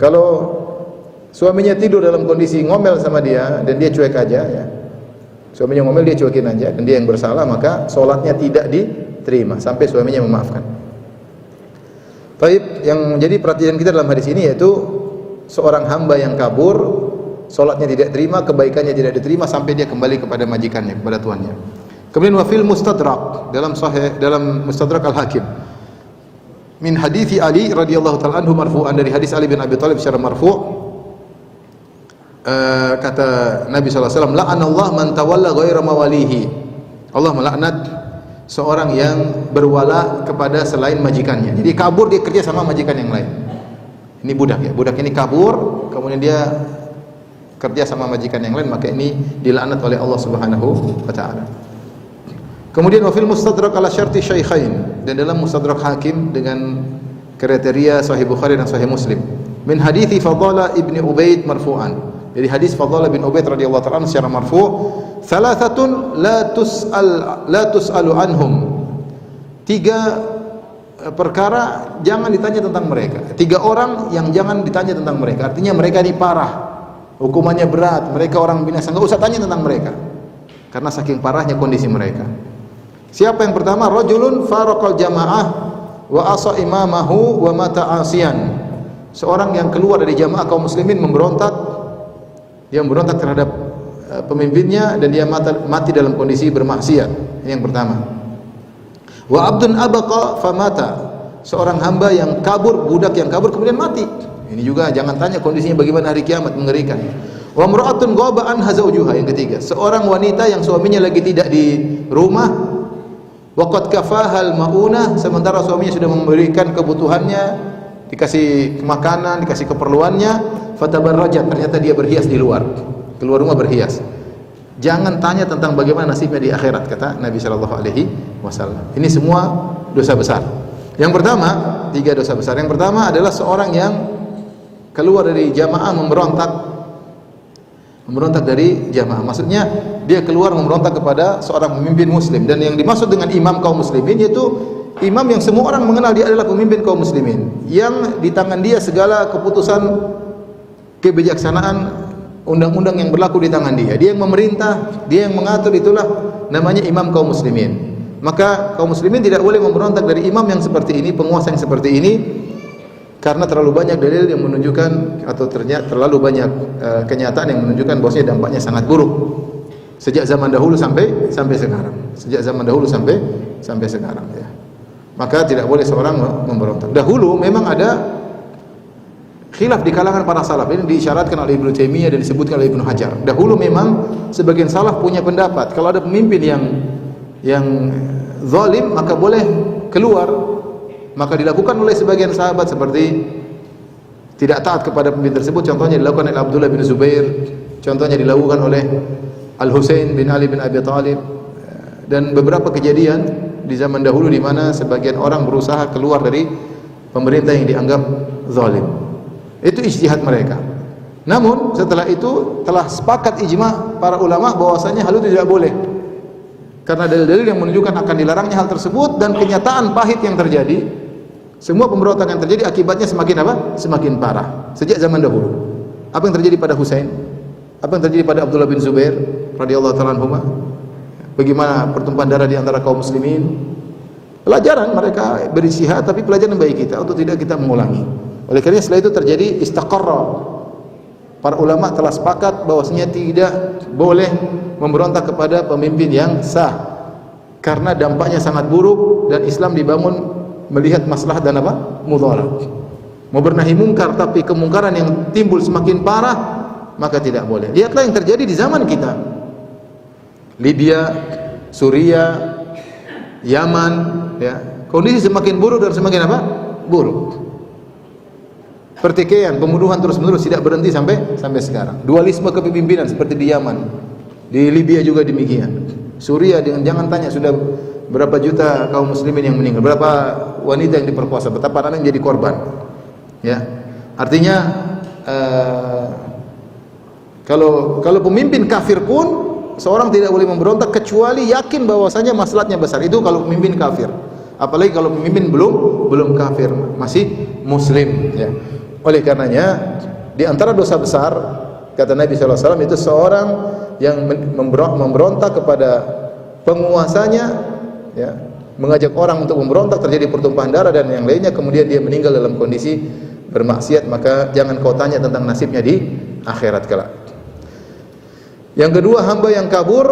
[SPEAKER 1] Kalau suaminya tidur dalam kondisi ngomel sama dia dan dia cuek aja ya, suaminya ngomel dia cuekin aja dan dia yang bersalah, maka sholatnya tidak diterima sampai suaminya memaafkan. Baik, yang menjadi perhatian kita dalam hadis ini yaitu seorang hamba yang kabur, sholatnya tidak terima, kebaikannya tidak diterima sampai dia kembali kepada majikannya, kepada tuannya. Kemudian wa fil mustadrak, dalam mustadrak Al-Hakim min hadithi Ali radhiyallahu ta'ala anhu marfu'an, dari hadis Ali bin Abi Thalib secara marfu', kata Nabi sallallahu alaihi wasallam, la'anallah man tawalla ghaira mawalihi. Allah melaknat seorang yang berwala kepada selain majikannya. Jadi kabur, dia kerja sama majikan yang lain. Ini budak ya. Budak ini kabur, kemudian dia kerja sama majikan yang lain, maka ini dilaknat oleh Allah Subhanahu wa taala. Kemudian wa fil mustadrak ala syarti syaikhain, dan dalam mustadrak Hakim dengan kriteria Sahih Bukhari dan Sahih Muslim, min hadithi Fadhalah ibni Ubaid marfu'an, jadi hadis Fadhalah bin Ubaid radhiyallahu ta'ala secara marfu', thalathatun la tus'alu anhum, 3 perkara jangan ditanya tentang mereka, 3 orang yang jangan ditanya tentang mereka. Artinya mereka ini parah, hukumannya berat, mereka orang binasa, enggak usah tanya tentang mereka karena saking parahnya kondisi mereka. Siapa yang pertama? Rajulun faraqal jamaah wa asa imamahu wa mata asian. Seorang yang keluar dari jamaah kaum muslimin, memberontak, dia memberontak terhadap pemimpinnya dan dia mati dalam kondisi bermaksiat. Ini yang pertama. Wa abdun abaqa famata, seorang hamba yang kabur, budak yang kabur kemudian mati. Ini juga jangan tanya kondisinya bagaimana hari kiamat, mengerikan. Wa imra'atun ghaba anha zawjuha, yang ketiga, seorang wanita yang suaminya lagi tidak di rumah, waqad kafahal maunah, sementara suaminya sudah memberikan kebutuhannya, dikasih makanan, dikasih keperluannya, fatabarrajat, ternyata dia berhias di luar, keluar rumah berhias. Jangan tanya tentang bagaimana nasibnya di akhirat, kata Nabi sallallahu alaihi wasallam. Ini semua dosa besar. Yang pertama, 3 dosa besar. Yang pertama adalah seorang yang keluar dari jamaah, memberontak dari jamaah. Maksudnya dia keluar memberontak kepada seorang pemimpin muslim, dan yang dimaksud dengan imam kaum muslimin yaitu imam yang semua orang mengenal dia adalah pemimpin kaum muslimin, yang di tangan dia segala keputusan, kebijaksanaan, undang-undang yang berlaku di tangan dia. Dia yang memerintah, dia yang mengatur, itulah namanya imam kaum muslimin. Maka kaum muslimin tidak boleh memberontak dari imam yang seperti ini, penguasa yang seperti ini, karena terlalu banyak dalil yang menunjukkan, atau terlalu banyak kenyataan yang menunjukkan bahwasanya dampaknya sangat buruk sejak zaman dahulu sampai sekarang. Sejak zaman dahulu sampai sekarang ya. Maka tidak boleh seorang memberontak. Dahulu memang ada khilaf di kalangan para salaf. Ini diisyaratkan oleh Ibnu Taimiyah dan disebutkan oleh Ibnu Hajar. Dahulu memang sebagian salaf punya pendapat kalau ada pemimpin yang zalim maka boleh keluar. Maka dilakukan oleh sebagian sahabat seperti tidak taat kepada pemimpin tersebut. Contohnya dilakukan oleh Abdullah bin Zubair, contohnya dilakukan oleh Al-Husain bin Ali bin Abi Thalib, dan beberapa kejadian di zaman dahulu di mana sebagian orang berusaha keluar dari pemerintah yang dianggap zalim. Itu ijtihad mereka. Namun setelah itu telah sepakat ijma para ulama bahwasanya hal itu tidak boleh, karena dalil-dalil yang menunjukkan akan dilarangnya hal tersebut, dan kenyataan pahit yang terjadi. Semua pemberontakan yang terjadi akibatnya semakin apa? Semakin parah sejak zaman dahulu. Apa yang terjadi pada Husain? Apa yang terjadi pada Abdullah bin Zubair radhiyallahu ta'ala anhuma? Bagaimana pertumpahan darah di antara kaum muslimin? Pelajaran mereka beristihad, tapi pelajaran bagi kita untuk tidak kita mengulangi. Oleh karena setelah itu terjadi istaqarra. Para ulama telah sepakat bahwasanya tidak boleh memberontak kepada pemimpin yang sah, karena dampaknya sangat buruk, dan Islam dibangun melihat maslahat dan apa? Mudharat. Mau bernahi mungkar tapi kemungkaran yang timbul semakin parah, maka tidak boleh. Lihatlah yang terjadi di zaman kita. Libya, Suriah, Yaman, ya. Kondisi semakin buruk dan semakin apa? Buruk. Pertikaian, pembunuhan terus-menerus tidak berhenti sampai sekarang. Dualisme kepemimpinan seperti di Yaman. Di Libya juga demikian. Suriah, dengan jangan tanya sudah berapa juta kaum muslimin yang meninggal, berapa wanita yang diperkosa, betapa anak yang jadi korban. Ya. Artinya kalau pemimpin kafir pun seorang tidak boleh memberontak kecuali yakin bahwasanya maslahatnya besar. Itu kalau pemimpin kafir. Apalagi kalau pemimpin belum kafir, masih muslim ya. Oleh karenanya di antara dosa besar kata Nabi sallallahu alaihi wasallam itu seorang yang memberontak kepada penguasanya ya, mengajak orang untuk memberontak, terjadi pertumpahan darah dan yang lainnya, kemudian dia meninggal dalam kondisi bermaksiat, maka jangan kau tanya tentang nasibnya di akhirat kelak. Yang kedua, hamba yang kabur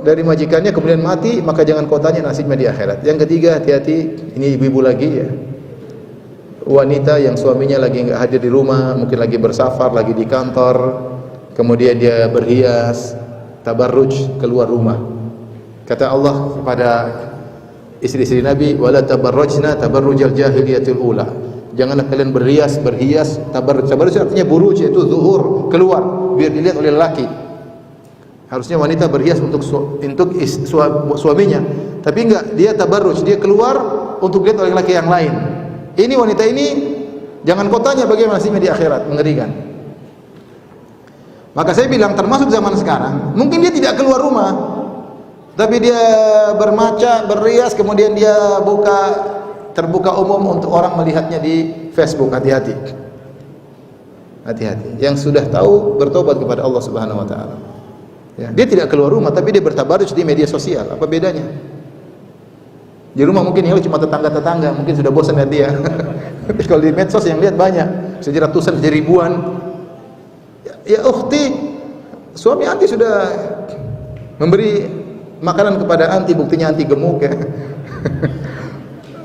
[SPEAKER 1] dari majikannya kemudian mati, maka jangan kau tanya nasibnya di akhirat. Yang ketiga, hati-hati, ini ibu-ibu lagi ya, wanita yang suaminya lagi enggak hadir di rumah, mungkin lagi bersafar, lagi di kantor, kemudian dia berhias, tabarruj, keluar rumah. Kata Allah kepada istri-istri Nabi, wala tabarrujna tabarrujal jahiliyatul ula. Janganlah kalian berhias tabarruj. Tabarruj artinya buruj, yaitu zuhur, keluar biar dilihat oleh lelaki. Harusnya wanita berhias untuk suaminya, tapi enggak, dia tabarruj, dia keluar untuk dilihat oleh laki yang lain. Ini wanita ini jangan kau tanya bagaimana nasibnya di akhirat, mengerikan. Maka saya bilang termasuk zaman sekarang, mungkin dia tidak keluar rumah, tapi dia bermaca, berrias, kemudian dia terbuka umum untuk orang melihatnya di Facebook. Hati-hati. Hati-hati. Yang sudah tahu bertobat kepada Allah Subhanahu wa taala. Ya, dia tidak keluar rumah tapi dia bertabarruj di media sosial. Apa bedanya? Di rumah mungkin ya cuma tetangga-tetangga, mungkin sudah bosan lihat dia. Tapi kalau di medsos yang lihat banyak, bisa ratusan, bisa ribuan. Ya ukhti, suami anti sudah memberi makanan kepada anti, buktinya anti gemuk ya.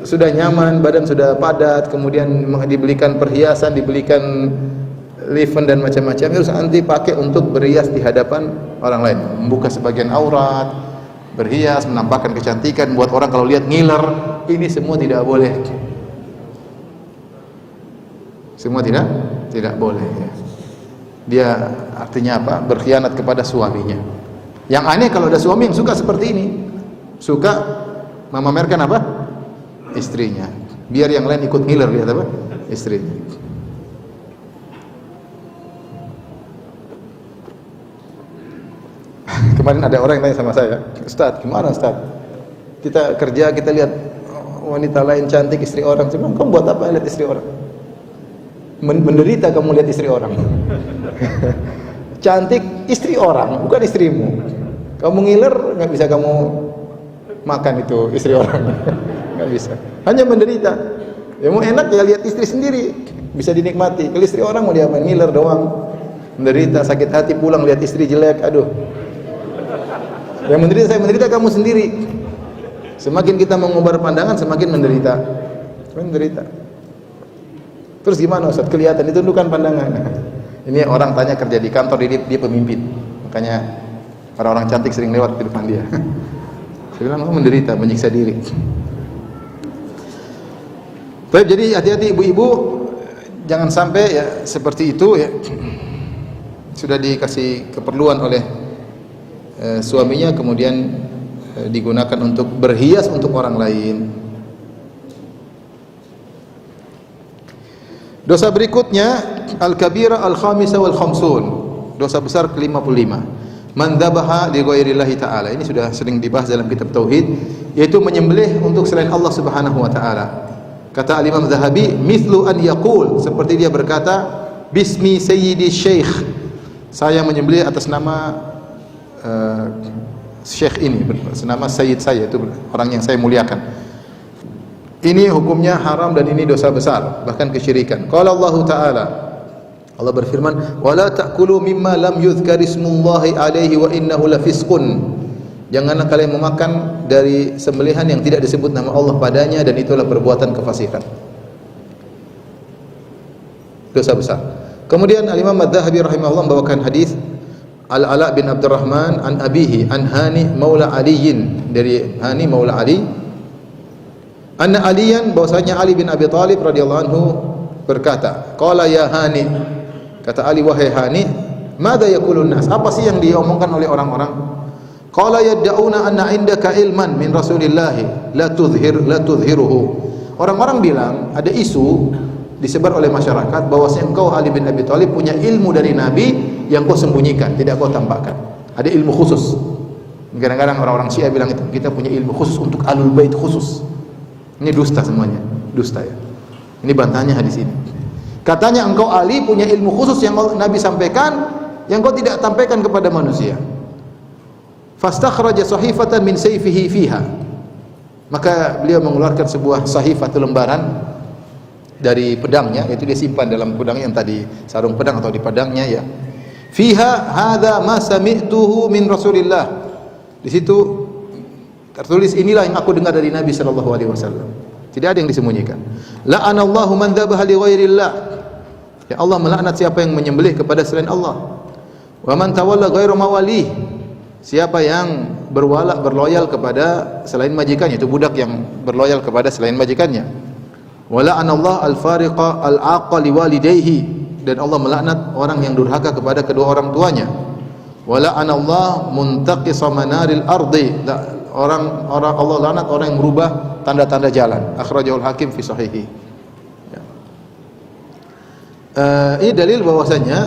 [SPEAKER 1] Sudah nyaman, badan sudah padat, kemudian dibelikan perhiasan, dibelikan liven dan macam-macam, harus anti pakai untuk berhias di hadapan orang lain, membuka sebagian aurat, berhias, menampakkan kecantikan, buat orang kalau lihat ngiler. Ini semua tidak boleh. Semua tidak boleh ya. Dia artinya apa? Berkhianat kepada suaminya. Yang aneh kalau ada suami yang suka seperti ini, suka memamerkan apa? Istrinya. Biar yang lain ikut ngiler, lihat apa? Istrinya. Kemarin ada orang yang tanya sama saya, Ustaz, gimana Ustaz? Kita kerja, kita lihat wanita lain cantik, istri orang. Saya bilang, kamu buat apa lihat istri orang? Menderita kamu lihat istri orang. Cantik istri orang, bukan istrimu. Kamu ngiler, nggak bisa kamu makan itu istri orang. Nggak bisa. Hanya menderita. Ya mau enak ya lihat istri sendiri, bisa dinikmati. Kalau istri orang mau diapain? Ngiler doang. Menderita, sakit hati, pulang lihat istri jelek, aduh. Yang menderita saya, menderita kamu sendiri. Semakin kita mengubah pandangan, semakin menderita. Menderita. Terus gimana Ustaz? Kelihatan itu bukan pandangan. Ini orang tanya kerja di kantor, dia pemimpin. Makanya orang-orang cantik sering lewat di depan dia. Saya bilang, kamu menderita, menyiksa diri. Baik, jadi hati-hati ibu-ibu, jangan sampai ya seperti itu ya. Sudah dikasih keperluan oleh suaminya, kemudian digunakan untuk berhias untuk orang lain. Dosa berikutnya al-kabira al-khamisah wal khamsun. Dosa besar ke-55. Man dzabaha li ghairillahi ta'ala. Ini sudah sering dibahas dalam kitab tauhid, yaitu menyembelih untuk selain Allah Subhanahu wa taala. Kata Al-Imam Zahabi, mithlu an yaqul, seperti dia berkata, bismi sayyidi syekh. Saya menyembelih atas nama syekh ini, senama sayyid saya, itu orang yang saya muliakan. Ini hukumnya haram dan ini dosa besar, bahkan kesyirikan. Qala Allah Ta'ala, Allah berfirman, wala ta'kulu mimma lam yuzkar ismullahi alaihi wa innahu lafisqun. Janganlah kalian memakan dari sembelihan yang tidak disebut nama Allah padanya, dan itulah perbuatan kefasikan. Dosa besar. Kemudian Al-Imam Adz-Dzahabi rahimahullah membawakan hadis Al-Ala bin Abdurrahman an abihi an Hani maula Aliyin, dari Hani maula Ali, anna Aliyan, bahwasanya Ali bin Abi Thalib radhiyallahu anhu berkata, qala ya Hani, kata Ali, wahai Hani, madza yaqulun nas, apa sih yang diomongkan oleh orang-orang? Qala yad'una anna indaka ilman min Rasulillah la tudhiruhu. Orang-orang bilang ada isu disebar oleh masyarakat bahwasanya engkau Ali bin Abi Thalib punya ilmu dari Nabi yang kau sembunyikan, tidak kau tampakkan. Ada ilmu khusus. Kadang-kadang orang-orang Syiah bilang itu, kita punya ilmu khusus untuk Ahlul Bait khusus. Ini dusta semuanya, dusta ya. Ini bantahannya hadis ini. Katanya engkau Ali punya ilmu khusus yang Nabi sampaikan, yang kau tidak sampaikan kepada manusia. Fastakhraja sahifatan min sayfihi fiha. Maka beliau mengeluarkan sebuah sahifah atau lembaran dari pedangnya, yaitu dia simpan dalam pedangnya yang tadi sarung pedang atau di pedangnya ya. Fiha hadza ma sami'tuhu min Rasulillah. Di situ tertulis inilah yang aku dengar dari Nabi sallallahu alaihi wasallam. Tidak ada yang disembunyikan. La'anallahu man dzabaha li ghairillah. Ya Allah melaknat siapa yang menyembelih kepada selain Allah. Wa man tawalla ghairu mawalih. Siapa yang berloyal kepada selain majikannya, itu budak yang berloyal kepada selain majikannya. Wa la'anallahu al-fariqa al-aqa li walidayhi. Dan Allah melaknat orang yang durhaka kepada kedua orang tuanya. Wa la'anallahu muntaqisa manaril ardi. Orang Allah laknat orang yang merubah tanda-tanda jalan. Akhrajahul Hakim fi sahihi. Ya. Ini dalil bahwasanya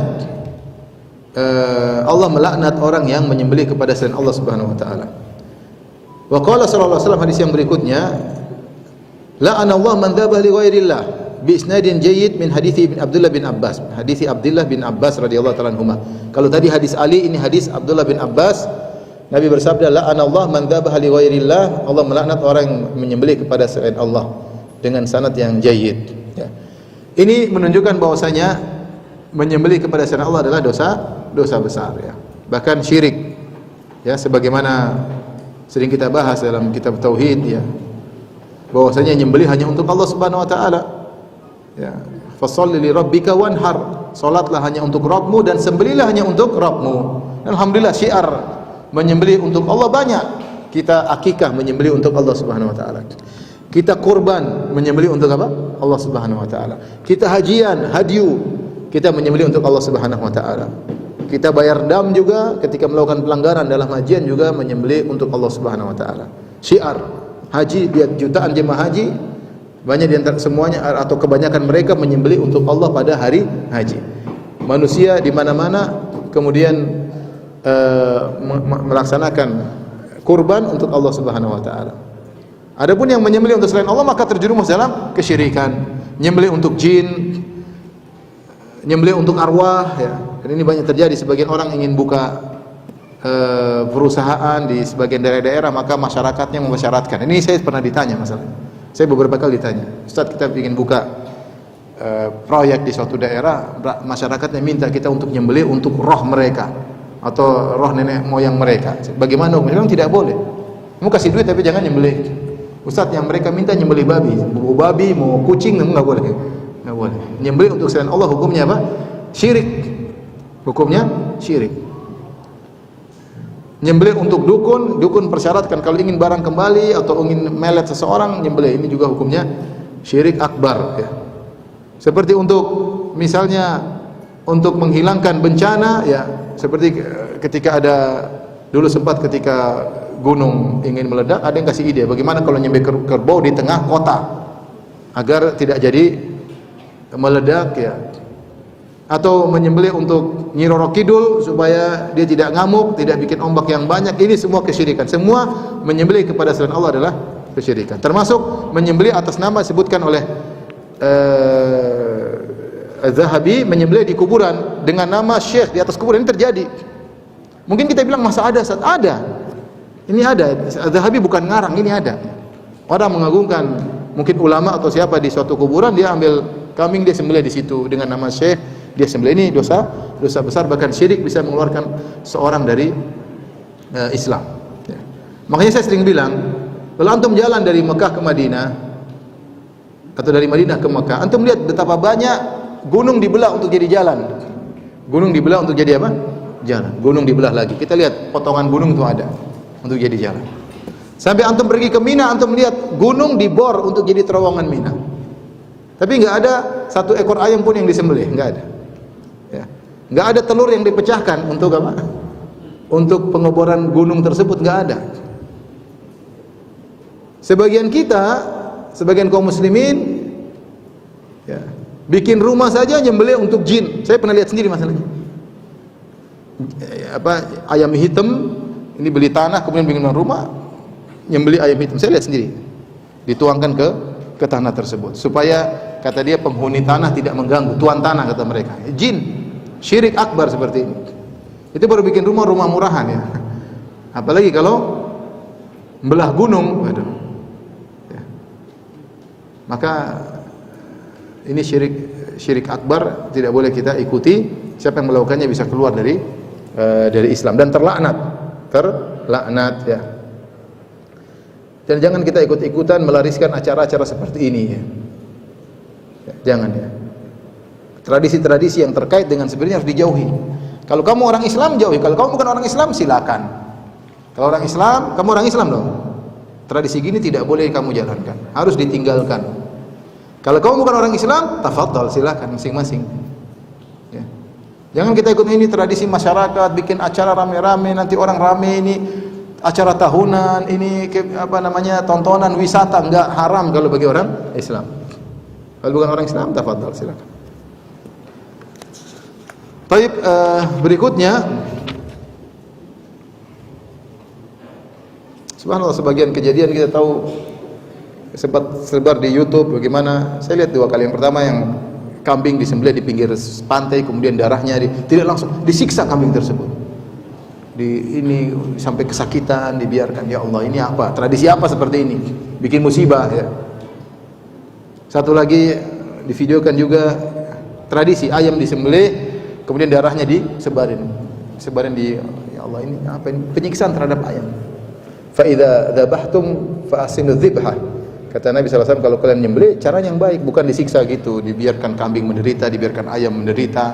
[SPEAKER 1] Allah melaknat orang yang menyembelih kepada selain Allah Subhanahu wa taala. Wa qala sallallahu alaihi wasallam, hadis yang berikutnya, la'anallahu man dzabah li ghairillah bi isnadin jayyid min hadithi Ibn Abdullah bin Abbas. Hadithi Abdullah bin Abbas radhiyallahu ta'ala anhuma. Kalau tadi hadis Ali, ini hadis Abdullah bin Abbas. Nabi bersabda, la'anallahu man dzabah li ghairillah. Allah melaknat orang yang menyembelih kepada selain Allah dengan sanad yang jayyid. Ya. Ini menunjukkan bahwasanya menyembelih kepada selain Allah adalah dosa besar ya. Bahkan syirik. Ya, sebagaimana sering kita bahas dalam kitab tauhid ya. Bahwasanya menyembelih hanya untuk Allah Subhanahu wa taala. Ya, fasholli li rabbika wanhar. Salatlah hanya untuk Rabbmu dan sembelihlah hanya untuk Rabbmu. Alhamdulillah syiar menyembelih untuk Allah banyak. Kita akikah menyembelih untuk Allah Subhanahu wa taala. Kita kurban menyembelih untuk apa? Allah Subhanahu wa taala. Kita hajian, hadyu, kita menyembelih untuk Allah Subhanahu wa taala. Kita bayar dam juga ketika melakukan pelanggaran dalam hajian juga menyembelih untuk Allah Subhanahu wa taala. Syiar haji, lihat jutaan jemaah haji, banyak di antara semuanya atau kebanyakan mereka menyembelih untuk Allah pada hari haji. Manusia di mana-mana kemudian melaksanakan kurban untuk Allah Subhanahu wa taala. Adapun yang menyembelih untuk selain Allah maka terjerumus dalam kesyirikan. Menyembelih untuk jin, menyembelih untuk arwah ya. Dan ini banyak terjadi, sebagian orang ingin buka perusahaan di sebagian daerah-daerah, maka masyarakatnya mempersyaratkan. Ini saya pernah ditanya masalahnya. Saya beberapa kali ditanya, Ustaz kita ingin buka proyek di suatu daerah, masyarakatnya minta kita untuk menyembelih untuk roh mereka atau roh nenek moyang mereka. Bagaimana? Memang tidak boleh. Mau kasih duit tapi jangan nyembelih. Ustaz, yang mereka minta nyembelih babi, mau babi, mau kucing, enggak boleh. Enggak boleh. Nyembelih untuk selain Allah hukumnya apa? Syirik. Hukumnya syirik. Nyembelih untuk dukun, dukun persyaratkan kalau ingin barang kembali atau ingin melet seseorang nyembelih, ini juga hukumnya syirik akbar ya. Seperti untuk misalnya untuk menghilangkan bencana ya, seperti ketika ada dulu sempat ketika gunung ingin meledak, ada yang kasih ide bagaimana kalau nyembelih kerbau di tengah kota agar tidak jadi meledak ya. Atau menyembelih untuk Nyi Roro Kidul supaya dia tidak ngamuk, tidak bikin ombak yang banyak. Ini semua kesyirikan. Semua menyembelih kepada selain Allah adalah kesyirikan. Termasuk menyembelih atas nama disebutkan oleh Az-Zahabi, menyembelih di kuburan dengan nama syekh di atas kuburan. Ini terjadi. Mungkin kita bilang masa ada, saat ada. Ini ada. Az-Zahabi bukan ngarang, ini ada. Orang mengagungkan mungkin ulama atau siapa di suatu kuburan, dia ambil kambing, dia sembelih di situ dengan nama syekh. Dia sembelih. Ini dosa besar, bahkan syirik bisa mengeluarkan seorang dari Islam ya. Makanya saya sering bilang, kalau antum jalan dari Mekah ke Madinah atau dari Madinah ke Mekah, antum lihat betapa banyak gunung dibelah untuk jadi jalan. Gunung dibelah untuk jadi apa? Jalan. Gunung dibelah lagi. Kita lihat potongan gunung itu ada untuk jadi jalan. Sampai antum pergi ke Mina, antum lihat gunung dibor untuk jadi terowongan Mina. Tapi enggak ada satu ekor ayam pun yang disembelih, enggak ada. Ya. Enggak ada telur yang dipecahkan untuk apa? Untuk pengeboran gunung tersebut, enggak ada. Sebagian kita, sebagian kaum muslimin ya, Bikin rumah saja nyembelih untuk jin. Saya pernah lihat sendiri masalahnya. Ayam hitam ini beli tanah kemudian bikin rumah, nyembelih ayam hitam. Saya lihat sendiri. Dituangkan ke tanah tersebut supaya kata dia penghuni tanah tidak mengganggu tuan tanah, kata mereka. Jin, syirik akbar seperti ini. Itu baru bikin rumah murahan ya. Apalagi kalau belah gunung, waduh. Ya. Maka ini syirik akbar, tidak boleh kita ikuti. Siapa yang melakukannya bisa keluar dari Islam dan terlaknat ya. Dan jangan kita ikut-ikutan melariskan acara-acara seperti ini ya. Jangan ya. Tradisi-tradisi yang terkait dengan sebenarnya harus dijauhi. Kalau kamu orang Islam, jauhi. Kalau kamu bukan orang Islam, silakan. Kalau orang Islam, kamu orang Islam dong. Tradisi gini tidak boleh kamu jalankan, harus ditinggalkan. Kalau kamu bukan orang Islam, tafadhal, silakan masing-masing. Ya. Jangan kita ikut ini tradisi masyarakat, bikin acara rame-rame, nanti orang rame ini acara tahunan, ini tontonan wisata, enggak, haram kalau bagi orang Islam. Kalau bukan orang Islam, tafadhal, silakan. Baik, berikutnya, subhanallah, sebagian kejadian kita tahu, sempat sebar di YouTube bagaimana. Saya lihat 2 kali. Yang pertama yang kambing disembelih di pinggir pantai, kemudian darahnya tidak langsung disiksa kambing tersebut. Ini sampai kesakitan, dibiarkan. Ya Allah, ini apa? Tradisi apa seperti ini? Bikin musibah ya. Satu lagi divideokan juga tradisi ayam disembelih, kemudian darahnya disebarin di, ya Allah, ini apa ini? Penyiksaan terhadap ayam. Fa idza dzabhtum fa asinu dzibhah. Kata Nabi SAW, kalau kalian nyembelih, caranya yang baik, bukan disiksa gitu, dibiarkan kambing menderita, dibiarkan ayam menderita.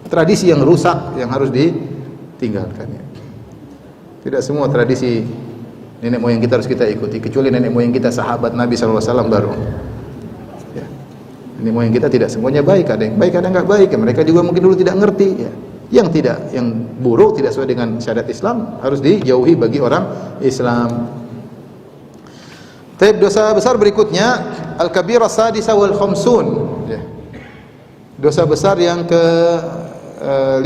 [SPEAKER 1] Tradisi yang rusak yang harus ditinggalkan ya. Tidak semua tradisi nenek moyang kita harus kita ikuti, kecuali nenek moyang kita sahabat Nabi SAW baru. Ya. Nenek moyang kita tidak semuanya baik, ada yang baik, ada yang enggak baik. Ya, mereka juga mungkin dulu tidak ngerti ya. Yang buruk, tidak sesuai dengan syariat Islam, harus dijauhi bagi orang Islam. Taib, dosa besar berikutnya al-kabirah sadisa wal khamsun ya. Dosa besar yang ke 56.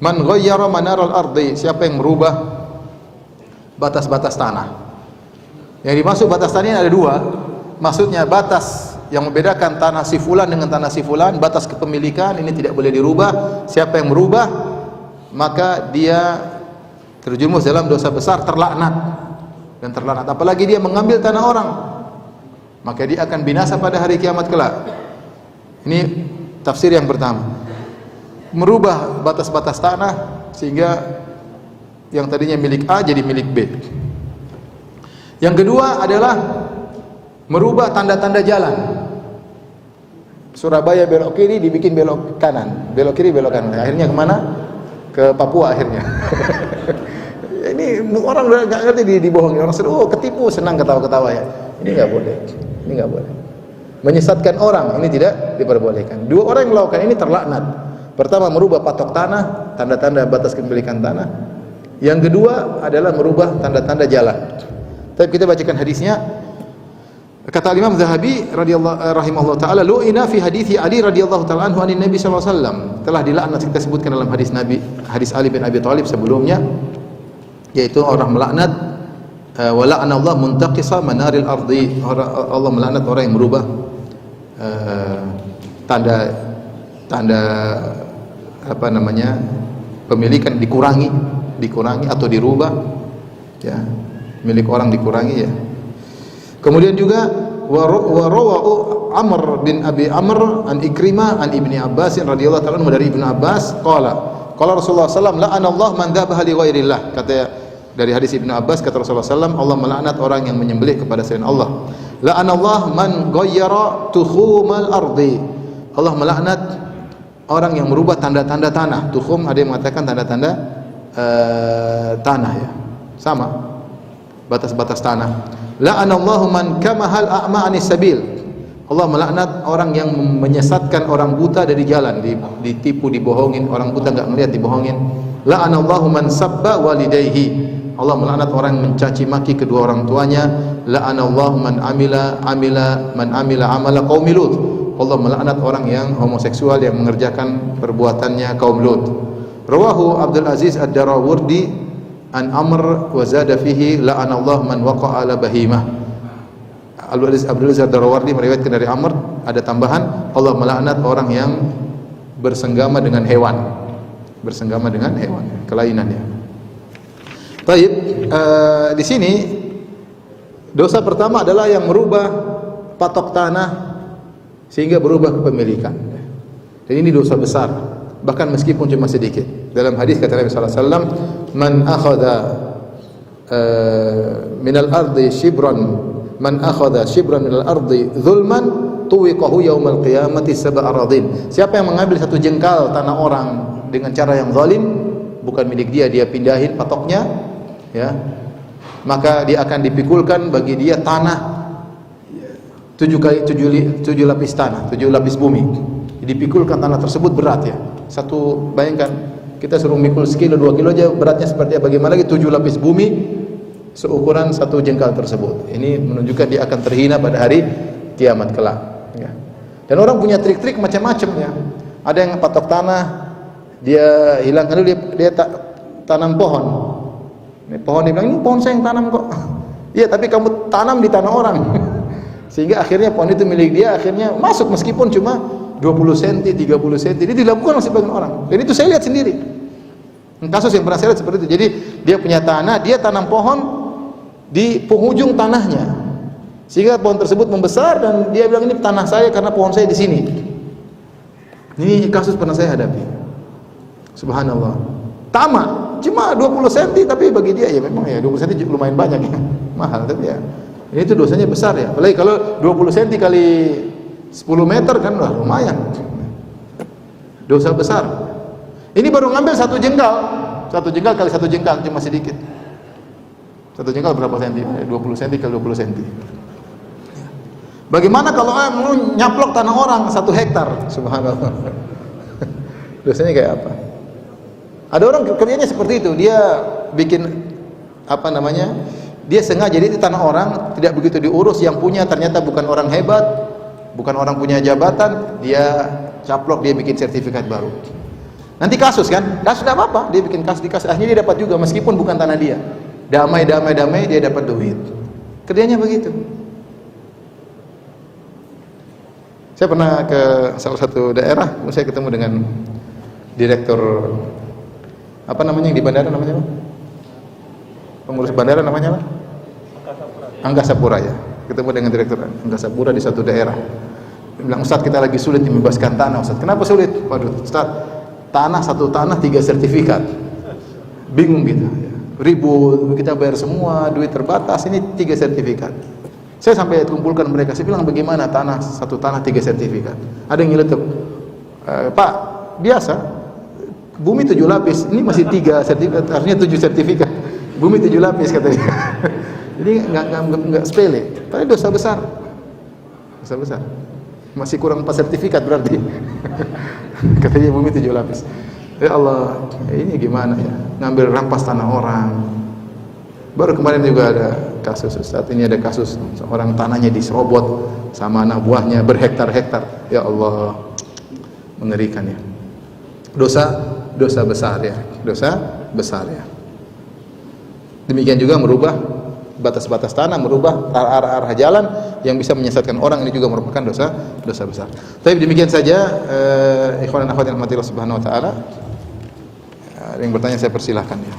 [SPEAKER 1] Man ghayyara manaral ardi, siapa yang merubah batas-batas tanah. Yang dimaksud batas tanah ini ada 2. Maksudnya batas yang membedakan tanah si fulan dengan tanah si fulan, batas kepemilikan ini tidak boleh dirubah. Siapa yang merubah, maka dia terjerumus dalam dosa besar, terlaknat. Dan terlaknat, apalagi dia mengambil tanah orang, maka dia akan binasa pada hari kiamat kelak. Ini tafsir yang pertama, merubah batas-batas tanah sehingga yang tadinya milik A jadi milik B. Yang kedua adalah merubah tanda-tanda jalan. Surabaya belok kiri dibikin belok kanan, belok kiri belok kanan, akhirnya kemana? Ke Papua akhirnya. Ini orang udah nggak ngerti, dibohongi orang, ketipu, senang ketawa-ketawa ya. Ini nggak boleh, ini nggak boleh. Menyesatkan orang ini tidak diperbolehkan. 2 orang yang melakukan ini terlaknat. Pertama, merubah patok tanah, tanda-tanda batas kepemilikan tanah. Yang kedua adalah merubah tanda-tanda jalan. Tapi kita bacakan hadisnya. Kata Imam Zahabi rahimahullah taala, lu'ina fi hadithi Ali radhiyallahu taala anhu anin Nabi sallallahu alaihi wasallam. Telah dilaknat, kita sebutkan dalam hadis Ali bin Abi Thalib sebelumnya, yaitu orang melaknat wa la'ana Allah muntaqisa manaril ardi. Allah melaknat orang yang merubah tanda pemilikan, dikurangi atau dirubah ya, milik orang dikurangi ya. Kemudian juga wa rawahu Amr bin Abi Amr an Ikrimah an Ibni Abbas radhiyallahu ta'ala dari Ibnu Abbas qala Rasulullah sallallahu alaihi wasallam la'ana Allah man dzabaha li ghairillah. Kata dari hadis Ibnu Abbas, kata Rasulullah SAW, Allah melaknat orang yang menyembelih kepada selain Allah. La'ana Allah man ghayyara tukhumal ardi. Allah melaknat orang yang merubah tanda-tanda tanah. Tukhum ada yang mengatakan tanda-tanda tanah ya. Sama. Batas-batas tanah. La'ana Allah man kamahal a'ma anis sabil. Allah melaknat orang yang menyesatkan orang buta dari jalan, ditipu, dibohongin, orang buta enggak melihat, dibohongin. La'ana Allah man sabba walidayhi. Allah melaknat orang yang mencaci maki kedua orang tuanya. La'ana Allah man amila amala qaumi Lut. Allah melaknat orang yang homoseksual yang mengerjakan perbuatannya kaum Lut. Rawahu Abdul Aziz Ad-Darawardi an Amr wa zada fihi la'anallahu man waqa'a ala bahimah. Abdul Aziz Ad-Darawardi meriwayatkan dari Amr, ada tambahan, Allah melaknat orang yang bersenggama dengan hewan. Bersenggama dengan hewan, kelainannya. Baik, di sini dosa pertama adalah yang merubah patok tanah sehingga berubah kepemilikan. Dan ini dosa besar, bahkan meskipun cuma sedikit. Dalam hadis kata Nabi sallallahu alaihi wasallam, "Man akhadha minal ardi shibran, man akhadha shibran minal ardi zulman, tuwiqahu yaumal qiyamati sab'a aradin." Siapa yang mengambil satu jengkal tanah orang dengan cara yang zalim, bukan milik dia, dia pindahin patoknya, ya, maka dia akan dipikulkan bagi dia tanah 7 lapis tanah, 7 lapis bumi. Dipikulkan tanah tersebut berat, ya. Satu, bayangkan kita suruh mikul sekilo 2 kilo aja beratnya seperti apa, bagaimana lagi 7 lapis bumi seukuran satu jengkal tersebut. Ini menunjukkan dia akan terhina pada hari kiamat kelak, ya. Dan orang punya trik-trik macam-macam, ya. Ada yang patok tanah, dia hilangkan dulu, dia tanam pohon. Ini pohon, dia bilang, ini pohon saya yang tanam kok. Iya, tapi kamu tanam di tanah orang. Sehingga akhirnya pohon itu milik dia, akhirnya masuk meskipun cuma 20 cm, 30 cm. Ini dilakukan oleh sebagian orang. Dan itu saya lihat sendiri. Kasus yang pernah saya lihat seperti itu. Jadi dia punya tanah, dia tanam pohon di penghujung tanahnya. Sehingga pohon tersebut membesar dan dia bilang ini tanah saya karena pohon saya di sini. Ini kasus pernah saya hadapi. Subhanallah. Tamak cuma 20 cm, tapi bagi dia ya memang ya 20 cm lumayan banyak, ya. Mahal, tapi ya ini itu dosanya besar, ya. Apalagi kalau 20 cm kali 10 meter kan wah, lumayan. Dosa besar. Ini baru ngambil satu jengkal kali satu jengkal cuma sedikit. Satu jengkal berapa senti? 20 cm kali 20 cm. Bagaimana kalau mau nyaplok tanah orang 1 hektar? Subhanallah. Dosanya kayak apa? Ada orang kerjanya seperti itu, dia bikin apa namanya? Dia sengaja di tanah orang tidak begitu diurus, yang punya ternyata bukan orang hebat, bukan orang punya jabatan, dia caplok, dia bikin sertifikat baru. Nanti kasus kan? Kasus tidak apa-apa, dia bikin kasus, akhirnya dia dapat juga meskipun bukan tanah dia. Damai dia dapat duit. Kerjanya begitu. Saya pernah ke salah satu daerah, saya ketemu dengan direktur apa namanya yang di bandara namanya apa? Pengurus bandara namanya apa? Angkasa Pura, ya. Ketemu dengan direktur Angkasa Pura di satu daerah. Dia bilang, Ustaz, kita lagi sulit membebaskan tanah, Ustaz. Kenapa sulit? Waduh, Ustaz, satu tanah 3 sertifikat. Bingung gitu, ya. Ribut, kita bayar semua, duit terbatas, ini 3 sertifikat. Saya sampai kumpulkan mereka, saya bilang bagaimana satu tanah 3 sertifikat. Ada yang nyeletuk, Pak, biasa, bumi 7 lapis, ini masih 3 sertifikat, artinya 7 sertifikat. Bumi 7 lapis kata dia. Jadi enggak sepele, tapi dosa besar. Dosa besar. Masih kurang 4 sertifikat berarti. Katanya bumi 7 lapis. Ya Allah, ini gimana ya? Ngambil rampas tanah orang. Baru kemarin juga ada kasus, saat ini ada kasus orang tanahnya diserobot sama anak buahnya berhektar-hektar. Ya Allah, mengerikan, ya. Dosa besar, ya. Dosa besar, ya. Demikian juga merubah batas-batas tanah, merubah arah-arah jalan yang bisa menyesatkan orang, ini juga merupakan dosa besar. Tapi demikian saja, ikhwan dan akhwat yang dirahmati Allah Subhanahu wa taala. Yang bertanya saya persilahkan, ya.